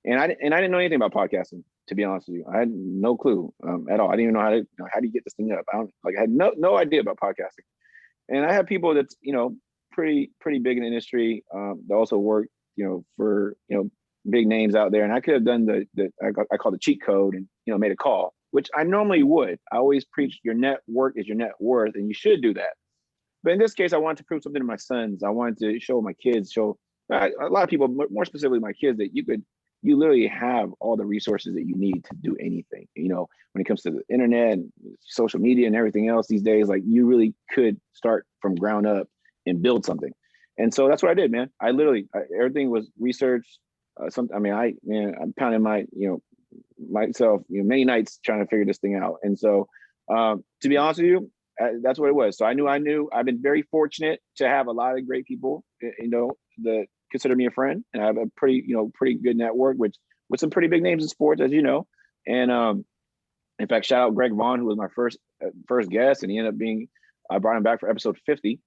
And I didn't know anything about podcasting, to be honest with you. I had no clue at all. I didn't even know how do you get this thing up. I had no idea about podcasting. And I have people that's, pretty big in the industry. They also work, for, big names out there. And I could have done I call the cheat code and, made a call, which I normally would. I always preach your network is your net worth, and you should do that. But in this case, I wanted to prove something to my sons. I wanted to show my kids, a lot of people, more specifically my kids, that you literally have all the resources that you need to do anything. When it comes to the internet and social media and everything else these days, like you really could start from ground up and build something. And so that's what I did, man. Everything was research. I'm pounding myself, many nights trying to figure this thing out. And so, to be honest with you, that's what it was. So I knew. I've been very fortunate to have a lot of great people, that consider me a friend, and I have a pretty good network, with some pretty big names in sports, as you know. And in fact, shout out Greg Vaughn, who was my first guest, and he ended up being. I brought him back for episode 50.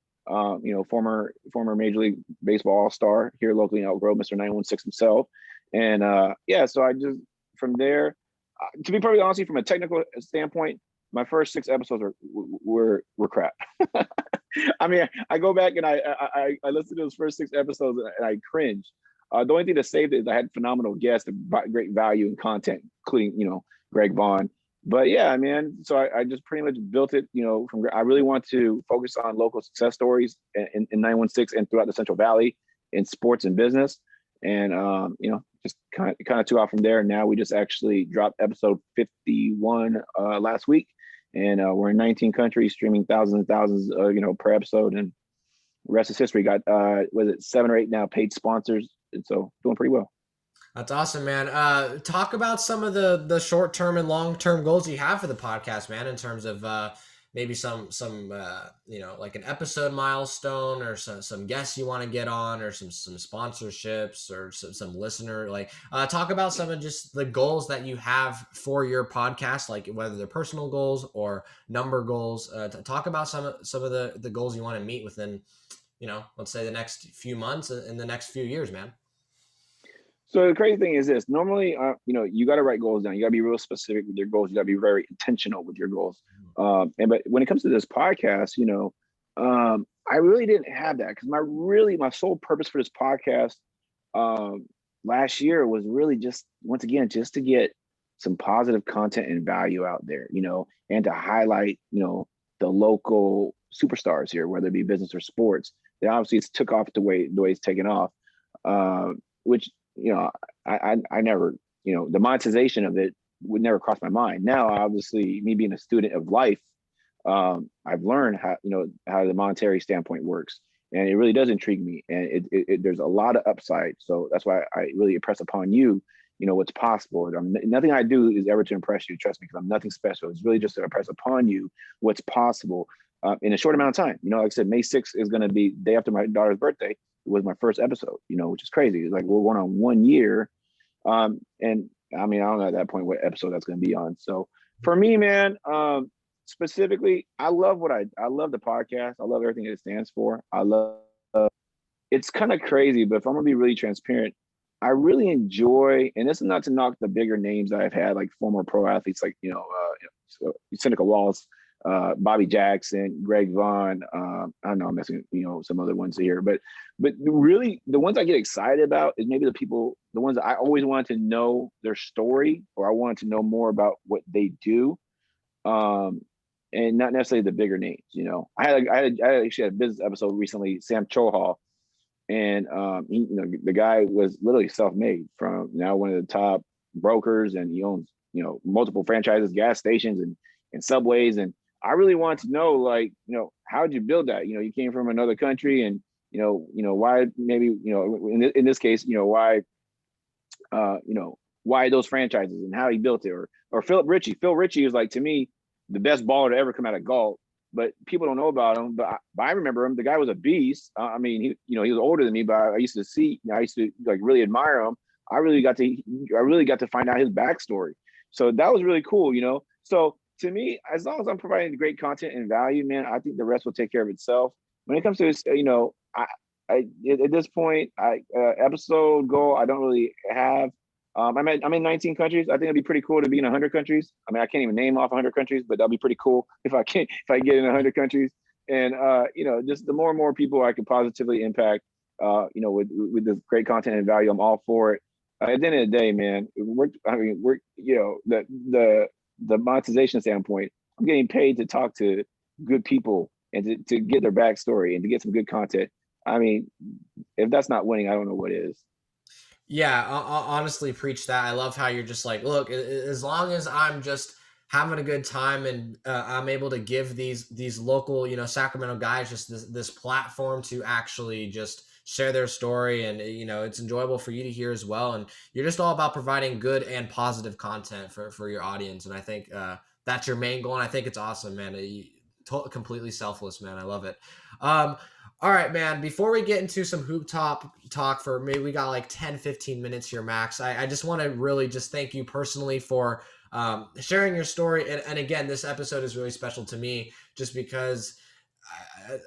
Former Major League Baseball All-Star here locally in Elk Grove, Mr. 916 himself. And so I just from there, to be perfectly honest, from a technical standpoint, my first 6 episodes were crap. I mean, I go back and I listen to those first 6 episodes and I cringe. The only thing that saved it is I had phenomenal guests and great value and content, including, Greg Vaughn. But yeah, man, so I just pretty much built it, I really want to focus on local success stories in 916 and throughout the Central Valley in sports and business. And, just kind of took off from there. Now we just actually dropped episode 51 last week. And we're in 19 countries, streaming thousands and thousands, per episode. And the rest is history. Got, 7 or 8 now paid sponsors. And so doing pretty well. That's awesome, man. Talk about some of the short-term and long-term goals you have for the podcast, man, in terms of maybe some like an episode milestone, or some guests you want to get on, or some sponsorships, or some listener, talk about some of just the goals that you have for your podcast, like whether they're personal goals or number goals. Talk about some of the goals you want to meet within, let's say the next few months and the next few years, man. So the crazy thing is this: normally, you got to write goals down. You got to be real specific with your goals. You got to be very intentional with your goals. But when it comes to this podcast, I really didn't have that, because my sole purpose for this podcast last year was really just, once again, just to get some positive content and value out there, and to highlight, the local superstars here, whether it be business or sports. Then obviously it's took off the way it's taken off, which. I never, the monetization of it would never cross my mind. Now, obviously, me being a student of life, I've learned how the monetary standpoint works, and it really does intrigue me. And there's a lot of upside. So that's why I really impress upon you, what's possible. Nothing I do is ever to impress you. Trust me, because I'm nothing special. It's really just to impress upon you what's possible in a short amount of time. Like I said, May 6th is going to be the day after my daughter's birthday. Was my first episode, which is crazy. It's like we're going on 1 year. And I mean, I don't know at that point what episode that's going to be on. So for me, man, specifically, I love the podcast. I love everything it stands for. I love, it's kind of crazy, but if I'm going to be really transparent, I really enjoy, and this is not to knock the bigger names that I've had, like former pro athletes, like, Seneca Wallace, Bobby Jackson, Greg Vaughn. I don't know, I'm missing, some other ones here, but really the ones I get excited about is maybe the ones that I always wanted to know their story, or I wanted to know more about what they do. And not necessarily the bigger names, I actually had a business episode recently, Sam Chohal, and the guy was literally self-made, from now one of the top brokers, and he owns, multiple franchises, gas stations, and subways. And I really wanted to know, how'd you build that? You came from another country, and why maybe, in this case, why those franchises and how he built it, or Phil Ritchie is, like, to me, the best baller to ever come out of golf, but people don't know about him. But I remember him. The guy was a beast. I mean, he was older than me, but I used to like really admire him. I really got to find out his backstory. So that was really cool, So to me, as long as I'm providing great content and value, man, I think the rest will take care of itself. when it comes to this, at this point, episode goal, I don't really have. I'm in 19 countries. I think it'd be pretty cool to be in 100 countries. I mean, I can't even name off 100 countries, but that'd be pretty cool if I get in 100 countries. And just the more and more people I can positively impact, with this great content and value, I'm all for it. At the end of the day, man, the monetization standpoint, I'm getting paid to talk to good people and to get their backstory and to get some good content. I mean, if that's not winning, I don't know what is. Yeah, honestly, preach that. I love how you're just like, look, as long as I'm just having a good time and I'm able to give these local, Sacramento guys just this platform to actually just share their story, and it's enjoyable for you to hear as well. And you're just all about providing good and positive content for your audience. And I think that's your main goal. And I think it's awesome, man. Completely selfless, man. I love it. All right, man, before we get into some hoop talk for maybe we got like 10, 15 minutes here, Max, I just want to really just thank you personally for sharing your story. And again, this episode is really special to me just because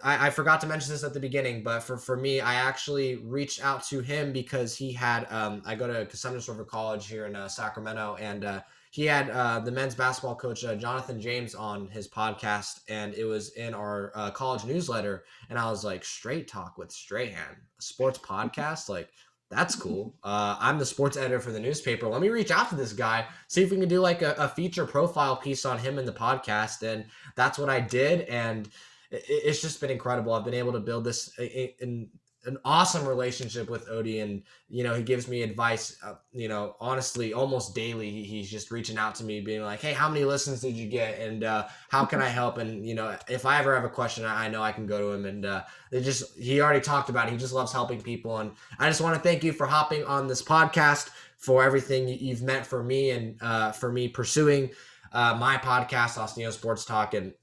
I forgot to mention this at the beginning, but for me, I actually reached out to him because he had, I go to Casumnes River College here in Sacramento, and he had the men's basketball coach, Jonathan James, on his podcast, and it was in our college newsletter. And I was like, Strayt Talk with Strayhand, a sports podcast? Like, that's cool. I'm the sports editor for the newspaper. Let me reach out to this guy, see if we can do like a feature profile piece on him in the podcast. And that's what I did. And it's just been incredible. I've been able to build this an awesome relationship with Oddie, and he gives me advice. Honestly, almost daily, he's just reaching out to me, being like, "Hey, how many listens did you get? And how can I help?" And if I ever have a question, I know I can go to him. And he already talked about it. He just loves helping people, and I just want to thank you for hopping on this podcast, for everything you've meant for me, and for me pursuing my podcast, AustinoSportsTalk, and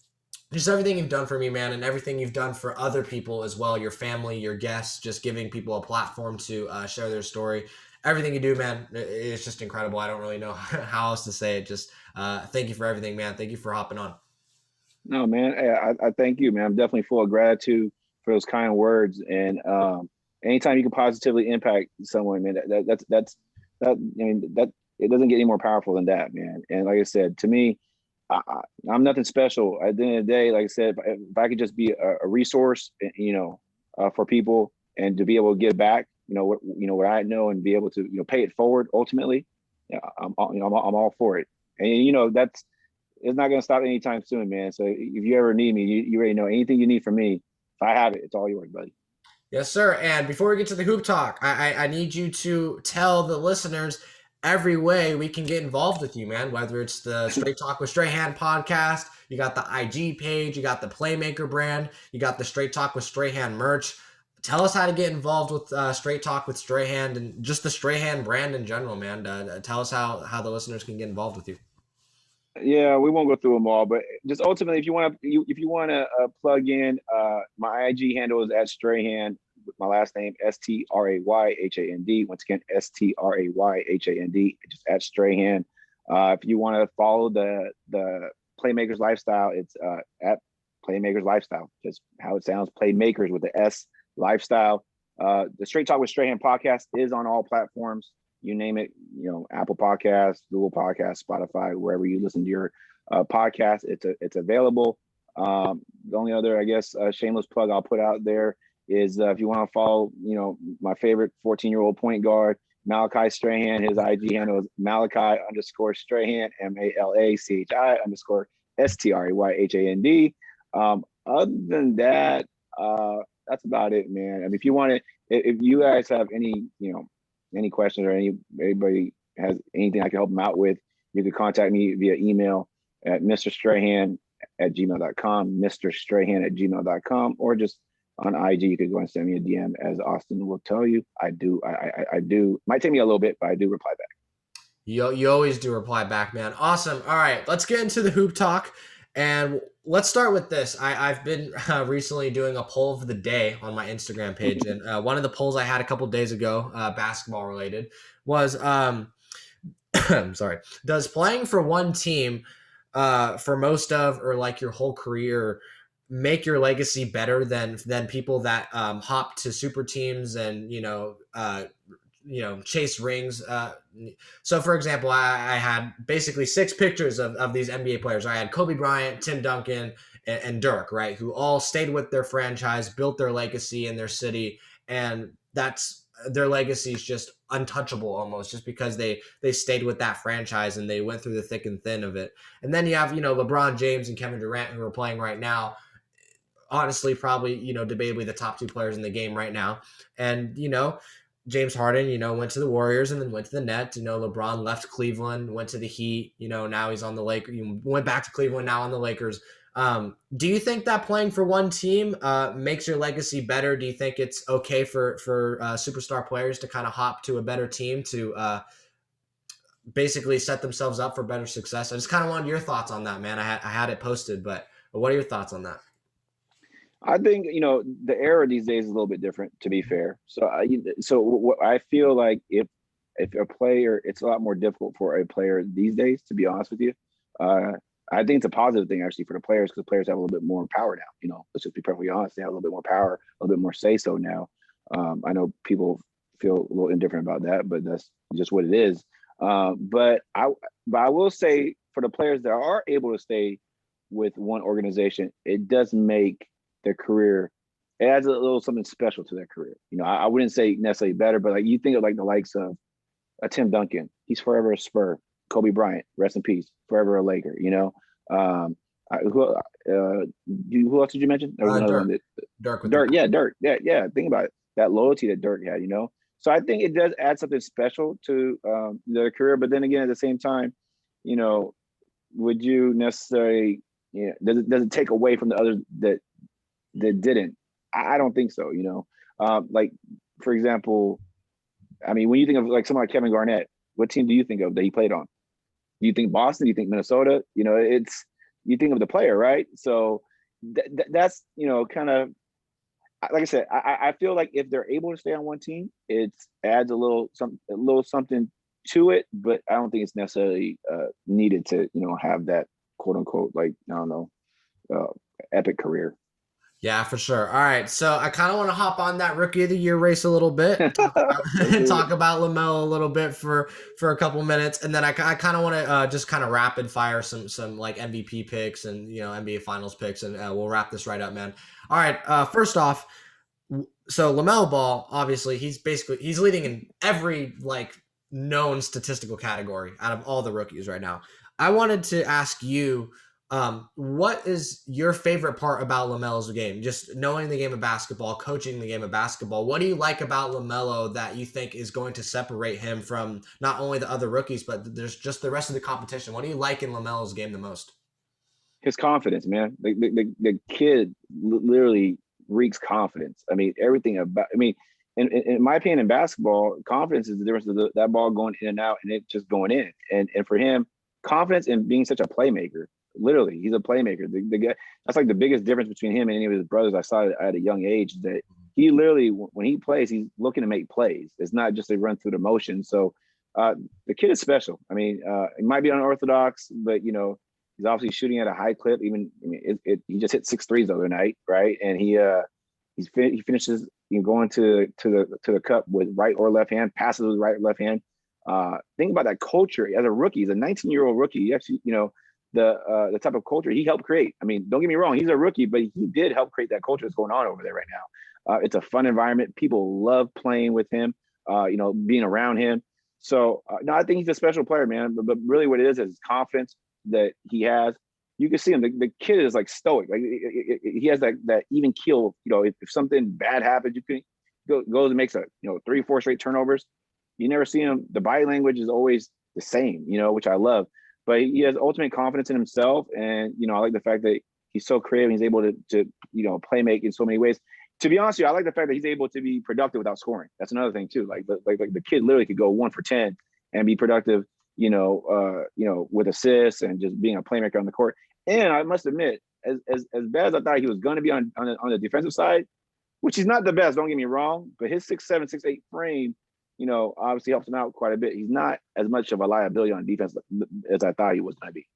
just everything you've done for me, man, and everything you've done for other people as well, your family, your guests, just giving people a platform to share their story. Everything you do, man, it's just incredible. I don't really know how else to say it. Just thank you for everything, man. Thank you for hopping on. No, man, I thank you, man. I'm definitely full of gratitude for those kind words. And anytime you can positively impact someone, man, that it doesn't get any more powerful than that, man. And like I said, to me, I'm nothing special. At the end of the day, like I said, if I could just be a resource, for people, and to be able to give back, what I know, and be able to pay it forward ultimately, I'm all for it. And that's it's not going to stop anytime soon, man. So if you ever need me, you already know anything you need from me. If I have it, it's all yours, buddy. Yes, sir. And before we get to the hoop talk, I need you to tell the listeners every way we can get involved with you, man. Whether it's the Strayt Talk with Strayhand podcast, you got the IG page, you got the Playmaker brand, you got the Strayt Talk with Strayhand merch. Tell us how to get involved with Strayt Talk with Strayhand and just the Strayhand brand in general, man. Tell us how the listeners can get involved with you. Yeah, we won't go through them all, but just ultimately, if you want to plug in, my IG handle is @Strayhand. My last name STRAYHAND. Once again, STRAYHAND. Just @Strayhand. If you want to follow the Playmakers Lifestyle, it's at Playmakers Lifestyle. Just how it sounds, Playmakers with the S Lifestyle. The Strayt Talk with Strayhand podcast is on all platforms. You name it, Apple Podcasts, Google Podcasts, Spotify, wherever you listen to your podcast, it's available. The only other, I guess, shameless plug I'll put out there is if you want to follow, my favorite 14-year-old point guard, Malachi Strayhand. His IG handle is Malachi_Strayhand, MALACHI_STRAYHAND. Other than that, that's about it, man. I mean, if you guys have any questions, or anybody has anything I can help them out with, you can contact me via email at mrstrahan@gmail.com, mrstrahan@gmail.com, or just on IG, you could go and send me a DM. As Austin will tell you, I do. Might take me a little bit, but I do reply back. You always do reply back, man. Awesome. All right, let's get into the hoop talk. And let's start with this. I've been recently doing a poll of the day on my Instagram page. And one of the polls I had a couple days ago, basketball related, was I'm sorry, does playing for one team for most of, or like your whole career, make your legacy better than people that hop to super teams and chase rings. So for example, I had basically 6 pictures of these NBA players. I had Kobe Bryant, Tim Duncan, and Dirk, right, who all stayed with their franchise, built their legacy in their city, and that's their legacy is just untouchable almost, just because they stayed with that franchise and they went through the thick and thin of it. And then you have LeBron James and Kevin Durant, who are playing right now, honestly probably debatably the top 2 players in the game right now. And James Harden went to the Warriors and then went to the Nets. LeBron left Cleveland, went to the Heat. Now he's on the Lakers. Went back to Cleveland, now on the Lakers. Do you think that playing for one team makes your legacy better? Do you think it's okay for superstar players to kind of hop to a better team to basically set themselves up for better success? I just kind of wanted your thoughts on that, man. I had it posted, but what are your thoughts on that? I think the era these days is a little bit different, to be fair. So what I feel like, if a player, it's a lot more difficult for a player these days, to be honest with you. I think it's a positive thing actually for the players, because the players have a little bit more power now. Let's just be perfectly honest. They have a little bit more power, a little bit more say so now. I know people feel a little indifferent about that, but that's just what it is. But I will say, for the players that are able to stay with one organization, it does make their career, it adds a little something special to their career. I wouldn't say necessarily better, but like you think of like the likes of a Tim Duncan, he's forever a Spur. Kobe Bryant, rest in peace, forever a Laker. Who else did you mention? There was another one. Dirk. Yeah, Dirk. Yeah. Think about it. That loyalty that Dirk had. So I think it does add something special to their career. But then again, at the same time, would you necessarily? Does it take away from the others that didn't? I don't think so. Like for example, I mean, when you think of like someone like Kevin Garnett, what team do you think of that he played on? Do you think Boston? Do you think Minnesota? You think of the player, right? So that's kind of, like I said, I feel like if they're able to stay on one team, it adds a little something to it, but I don't think it's necessarily needed to have that quote unquote, like, I don't know, epic career. Yeah, for sure. All right, so I kind of want to hop on that Rookie of the Year race a little bit, talk about LaMelo a little bit for a couple minutes, and then I kind of want to just kind of rapid fire some like MVP picks and NBA Finals picks, and we'll wrap this right up, man. All right, first off, so LaMelo Ball, obviously he's leading in every like known statistical category out of all the rookies right now. I wanted to ask you, what is your favorite part about LaMelo's game? Just knowing the game of basketball, coaching the game of basketball. What do you like about LaMelo that you think is going to separate him from not only the other rookies, but there's just the rest of the competition? What do you like in LaMelo's game the most? His confidence, man. The kid literally reeks confidence. I mean, everything about. I mean, in my opinion, in basketball, confidence is the difference of that ball going in and out and it just going in. And for him, confidence in being such a playmaker. Literally, he's a playmaker. The guy, that's like the biggest difference between him and any of his brothers I saw at a young age, that he literally, when he plays, he's looking to make plays. It's not just to run through the motion. So the kid is special. I mean, it might be unorthodox, but he's obviously shooting at a high clip. Even he just hit 6 threes the other night, right? And he finishes going to the cup with right or left hand, passes with right or left hand. Think about that culture as a rookie. He's a 19-year-old rookie. He actually, the type of culture he helped create. I mean, don't get me wrong, he's a rookie, but he did help create that culture that's going on over there right now. It's a fun environment. People love playing with him, being around him. So no, I think he's a special player, man. But really what it is confidence that he has. You can see him. The kid is like stoic. Like he has that even keel. If something bad happens, you can goes and makes 3, 4 straight turnovers. You never see him. The body language is always the same, which I love. But he has ultimate confidence in himself, and I like the fact that he's so creative. He's able to play make in so many ways. To be honest with you, I like the fact that he's able to be productive without scoring. That's another thing too. Like the kid literally could go 1 for 10 and be productive. With assists and just being a playmaker on the court. And I must admit, as bad as I thought he was going to be on the defensive side, which he's not the best, don't get me wrong, but his 6'7", 6'8" frame, obviously helps him out quite a bit. He's not as much of a liability on defense as I thought he was going to be.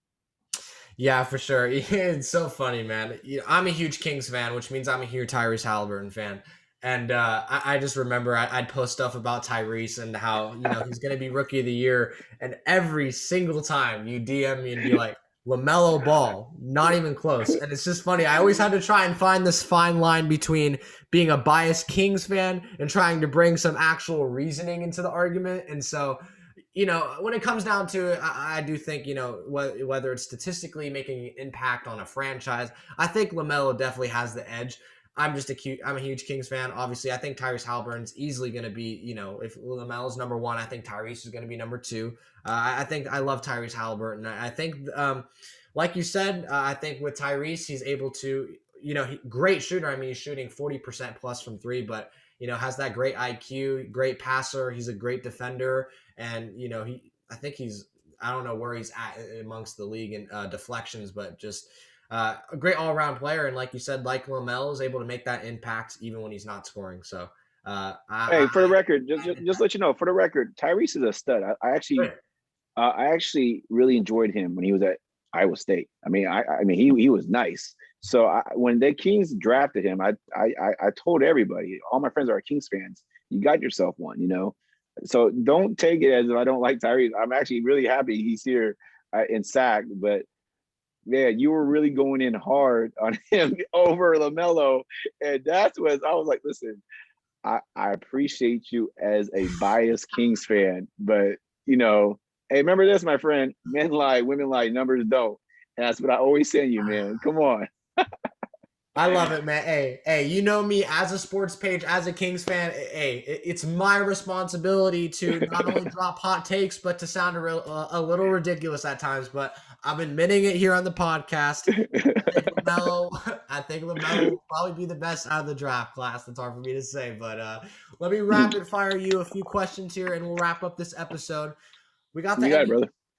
Yeah, for sure. It's so funny, man. I'm a huge Kings fan, which means I'm a huge Tyrese Haliburton fan. And I just remember I'd post stuff about Tyrese and how, he's going to be rookie of the year. And every single time you DM me and be like, LaMelo Ball, not even close. And it's just funny. I always had to try and find this fine line between being a biased Kings fan and trying to bring some actual reasoning into the argument. And so, when it comes down to it, I do think, whether it's statistically making an impact on a franchise, I think LaMelo definitely has the edge. I'm a huge Kings fan. Obviously, I think Tyrese Halliburton's easily going to be, if LaMelo's number one, I think Tyrese is going to be number two. I think I love Tyrese Halliburton. I think, like you said, I think with Tyrese, he's able to, great shooter. I mean, he's shooting 40% plus from three, but, has that great IQ, great passer. He's a great defender. And, I don't know where he's at amongst the league in deflections, but just a great all around player. And like you said, like LaMelo is able to make that impact even when he's not scoring. So, Hey, for the record, just let you know, for the record, Tyrese is a stud. I actually really enjoyed him when he was at Iowa State. I mean, he was nice. So when the Kings drafted him, I told everybody, all my friends are Kings fans, you got yourself one, So don't take it as if I don't like Tyrese. I'm actually really happy he's here in SAC, but man, you were really going in hard on him over LaMelo, and that's what I was like. Listen, I appreciate you as a biased Kings fan, but hey, remember this, my friend: men lie, women lie, numbers don't. And that's what I always send you, man. Come on. I love it, man. Hey, you know me as a sports page, as a Kings fan. Hey, it's my responsibility to not only drop hot takes, but to sound a little ridiculous at times. But I'm admitting it here on the podcast. I think LaMelo will probably be the best out of the draft class. That's hard for me to say, but let me rapid fire you a few questions here, and we'll wrap up this episode. We got the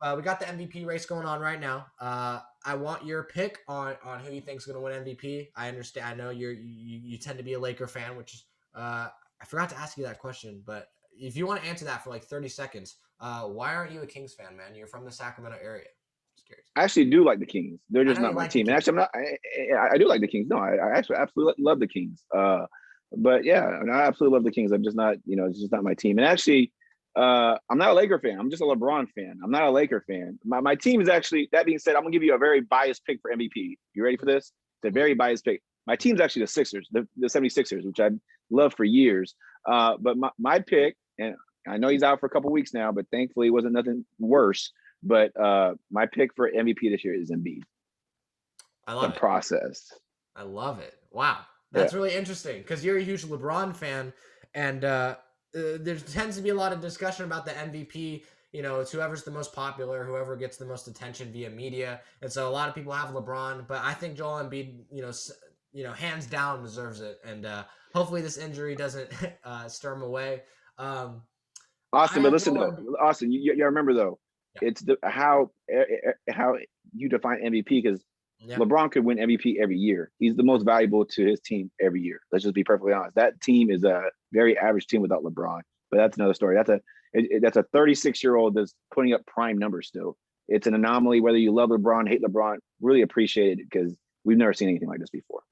MVP race going on right now. I want your pick on who you think is going to win MVP. I understand. I know you tend to be a Laker fan, which is I forgot to ask you that question, but if you want to answer that for like 30 seconds, why aren't you a Kings fan, man? You're from the Sacramento area. Just curious. I actually do like the Kings. They're just not my team. And actually, I do like the Kings. No, I actually absolutely love the Kings. But yeah, I absolutely love the Kings. I'm just not, it's just not my team. And actually, I'm not a Laker fan. I'm just a LeBron fan. I'm not a Laker fan. My team is actually, that being said, I'm gonna give you a very biased pick for MVP. You ready for this? It's a very biased pick. My team's actually the Sixers, the 76ers, which I've loved for years. But my pick, and I know he's out for a couple weeks now, but thankfully it wasn't nothing worse. But my pick for MVP this year is Embiid. I love the process. I love it. Wow. That's really interesting because you're a huge LeBron fan, and there tends to be a lot of discussion about the MVP. It's whoever's the most popular, whoever gets the most attention via media, and so a lot of people have LeBron, but I think Joel Embiid, hands down deserves it, and hopefully this injury doesn't stir him away. Austin, but listen though, Austin, you remember though, it's how you define MVP because. Yeah. LeBron could win MVP every year. He's the most valuable to his team every year. Let's just be perfectly honest. That team is a very average team without LeBron, but that's another story. That's a 36-year-old that's putting up prime numbers still. It's an anomaly. Whether you love LeBron, hate LeBron, really appreciate it because we've never seen anything like this before.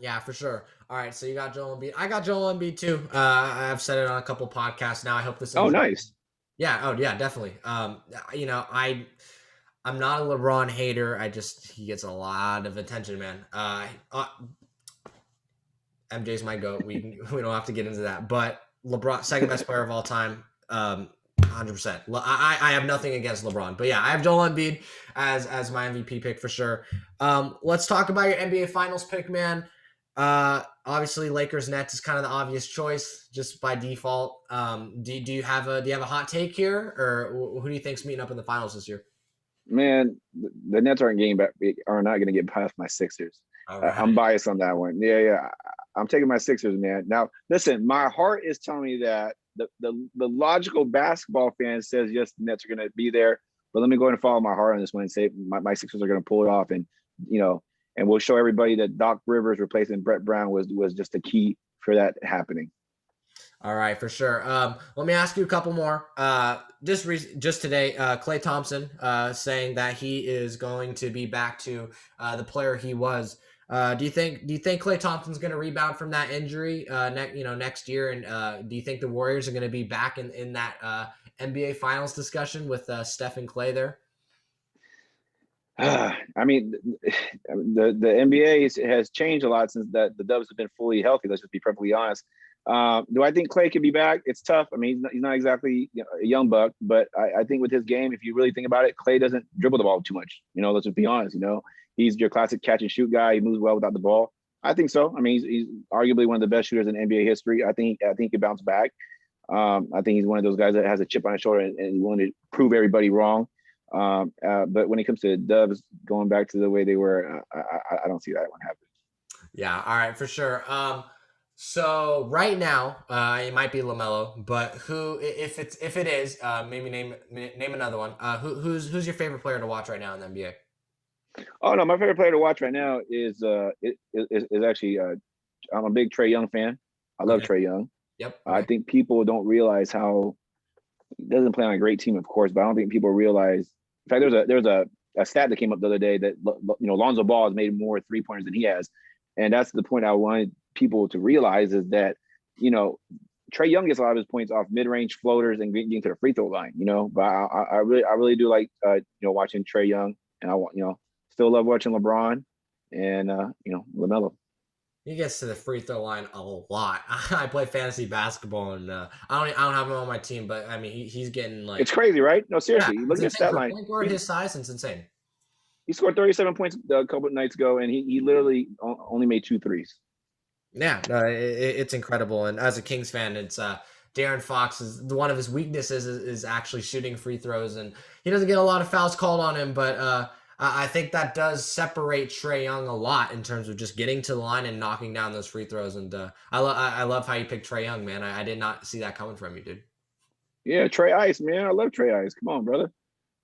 Yeah, for sure. All right, so you got Joel Embiid. I got Joel Embiid too. I've said it on a couple podcasts now. I hope this. Oh, nice. Yeah. Oh, yeah. Definitely. I'm not a LeBron hater. He gets a lot of attention, man. MJ's my GOAT. We don't have to get into that. But LeBron, second best player of all time, 100%. I have nothing against LeBron. But yeah, I have Joel Embiid as my MVP pick for sure. Let's talk about your NBA Finals pick, man. Obviously, Lakers Nets is kind of the obvious choice just by default. Do you have a hot take here, or who do you think's meeting up in the finals this year? Man, the Nets are not going to get past my Sixers. Right. I'm biased on that one. Yeah. I'm taking my Sixers, man. Now, listen, my heart is telling me that the logical basketball fan says, yes, the Nets are going to be there. But let me go ahead and follow my heart on this one and say my Sixers are going to pull it off. And, and we'll show everybody that Doc Rivers replacing Brett Brown was just the key for that happening. All right, for sure. Let me ask you a couple more. Just today, Klay Thompson saying that he is going to be back to the player he was. Do you think Klay Thompson's going to rebound from that injury next year? And do you think the Warriors are going to be back in that NBA Finals discussion with Steph and Klay there? I mean, the NBA has changed a lot since that the Dubs have been fully healthy. Let's just be perfectly honest. Do I think Klay could be back? It's tough. I mean, he's not exactly a young buck, but I think with his game, if you really think about it, Klay doesn't dribble the ball too much. Let's just be honest. He's your classic catch and shoot guy. He moves well without the ball. I think so. I mean, he's arguably one of the best shooters in NBA history. I think he could bounce back. I think he's one of those guys that has a chip on his shoulder and willing to prove everybody wrong. But when it comes to Dubs going back to the way they were, I don't see that one happening. Yeah, all right, for sure. So right now, it might be LaMelo, but who, if it is, maybe name another one. Who's your favorite player to watch right now in the NBA? Oh no, my favorite player to watch right now is actually I'm a big Trae Young fan. I love Trae Young. Yep. I think people don't realize how he doesn't play on a great team, of course, but I don't think people realize. In fact, there's a stat that came up the other day that Lonzo Ball has made more 3-pointers than he has, and that's the point I wanted people to realize is that Trae Young gets a lot of his points off mid-range floaters and getting to the free throw line. But I really do like watching Trae Young, and I want still love watching LeBron and LaMelo. He gets to the free throw line a lot. I play fantasy basketball, and I don't have him on my team, but I mean he's getting like, it's crazy, right? No, seriously, look at his stat line. Point guard his size, it's insane. He scored 37 points a couple of nights ago, and he literally only made 2 threes. Yeah, it's incredible. And as a Kings fan, it's De'Aaron Fox is one of his weaknesses is actually shooting free throws, and he doesn't get a lot of fouls called on him, but I think that does separate Trae Young a lot in terms of just getting to the line and knocking down those free throws. And I love how you picked Trae Young, man. I did not see that coming from you, dude. Yeah, Trey Ice, man. I love Trey Ice. Come on, brother.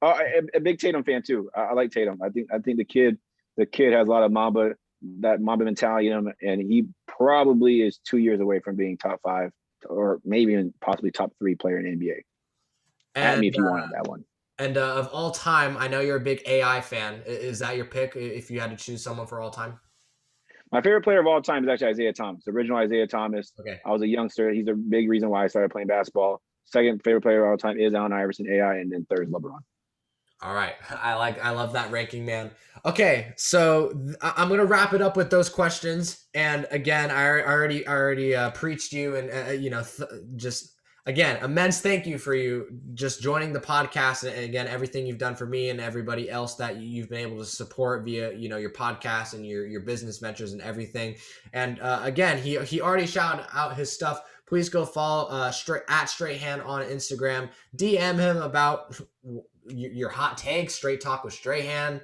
A big Tatum fan too. I like Tatum. I think the kid has a lot of Mamba mentality in him, and he probably is 2 years away from being top 5 or maybe even possibly top 3 player in the NBA. At me if you wanted that one. And of all time, I know you're a big AI fan. Is that your pick if you had to choose someone for all time? My favorite player of all time is actually Isaiah Thomas, the original Isaiah Thomas. Okay. I was a youngster. He's a big reason why I started playing basketball. Second favorite player of all time is Allen Iverson, AI, and then third is LeBron. All right. I love that ranking, man. Okay, so I'm going to wrap it up with those questions. And again, I already preached you and, just again, immense thank you for you just joining the podcast. And again, everything you've done for me and everybody else that you've been able to support via, your podcast and your business ventures and everything. And again, he already shouted out his stuff. Please go follow at Strayhand on Instagram. DM him about your hot takes, Strayt Talk with Strayhand.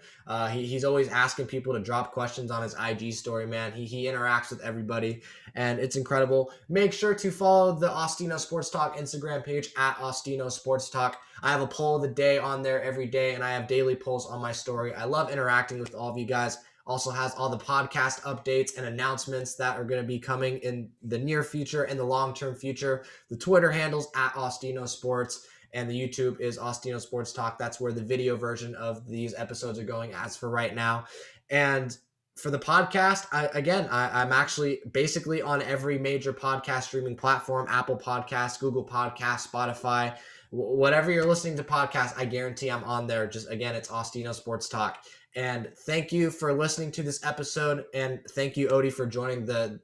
He's always asking people to drop questions on his IG story, man. He interacts with everybody, and it's incredible. Make sure to follow the Austino Sports Talk Instagram page at Austino Sports Talk. I have a poll of the day on there every day, and I have daily polls on my story. I love interacting with all of you guys. Also has all the podcast updates and announcements that are going to be coming in the near future and the long-term future. The Twitter handle's at Austino Sports, and the YouTube is Austino Sports Talk. That's where the video version of these episodes are going as for right now. And for the podcast, I'm actually basically on every major podcast streaming platform: Apple Podcasts, Google Podcasts, Spotify. Whatever you're listening to podcasts, I guarantee I'm on there. Just again, it's Austino Sports Talk. And thank you for listening to this episode, and thank you, Oddie, for joining the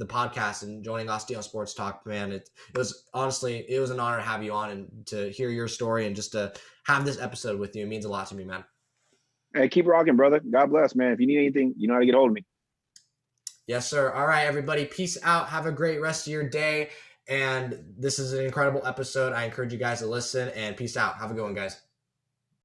podcast and joining Austino Sports Talk. Man, it was an honor to have you on and to hear your story and just to have this episode with you. It means a lot to me, man. Hey, keep rocking, brother. God bless, man. If you need anything, you know how to get hold of me. Yes, sir. All right, everybody. Peace out. Have a great rest of your day. And this is an incredible episode. I encourage you guys to listen, and peace out. Have a good one, guys.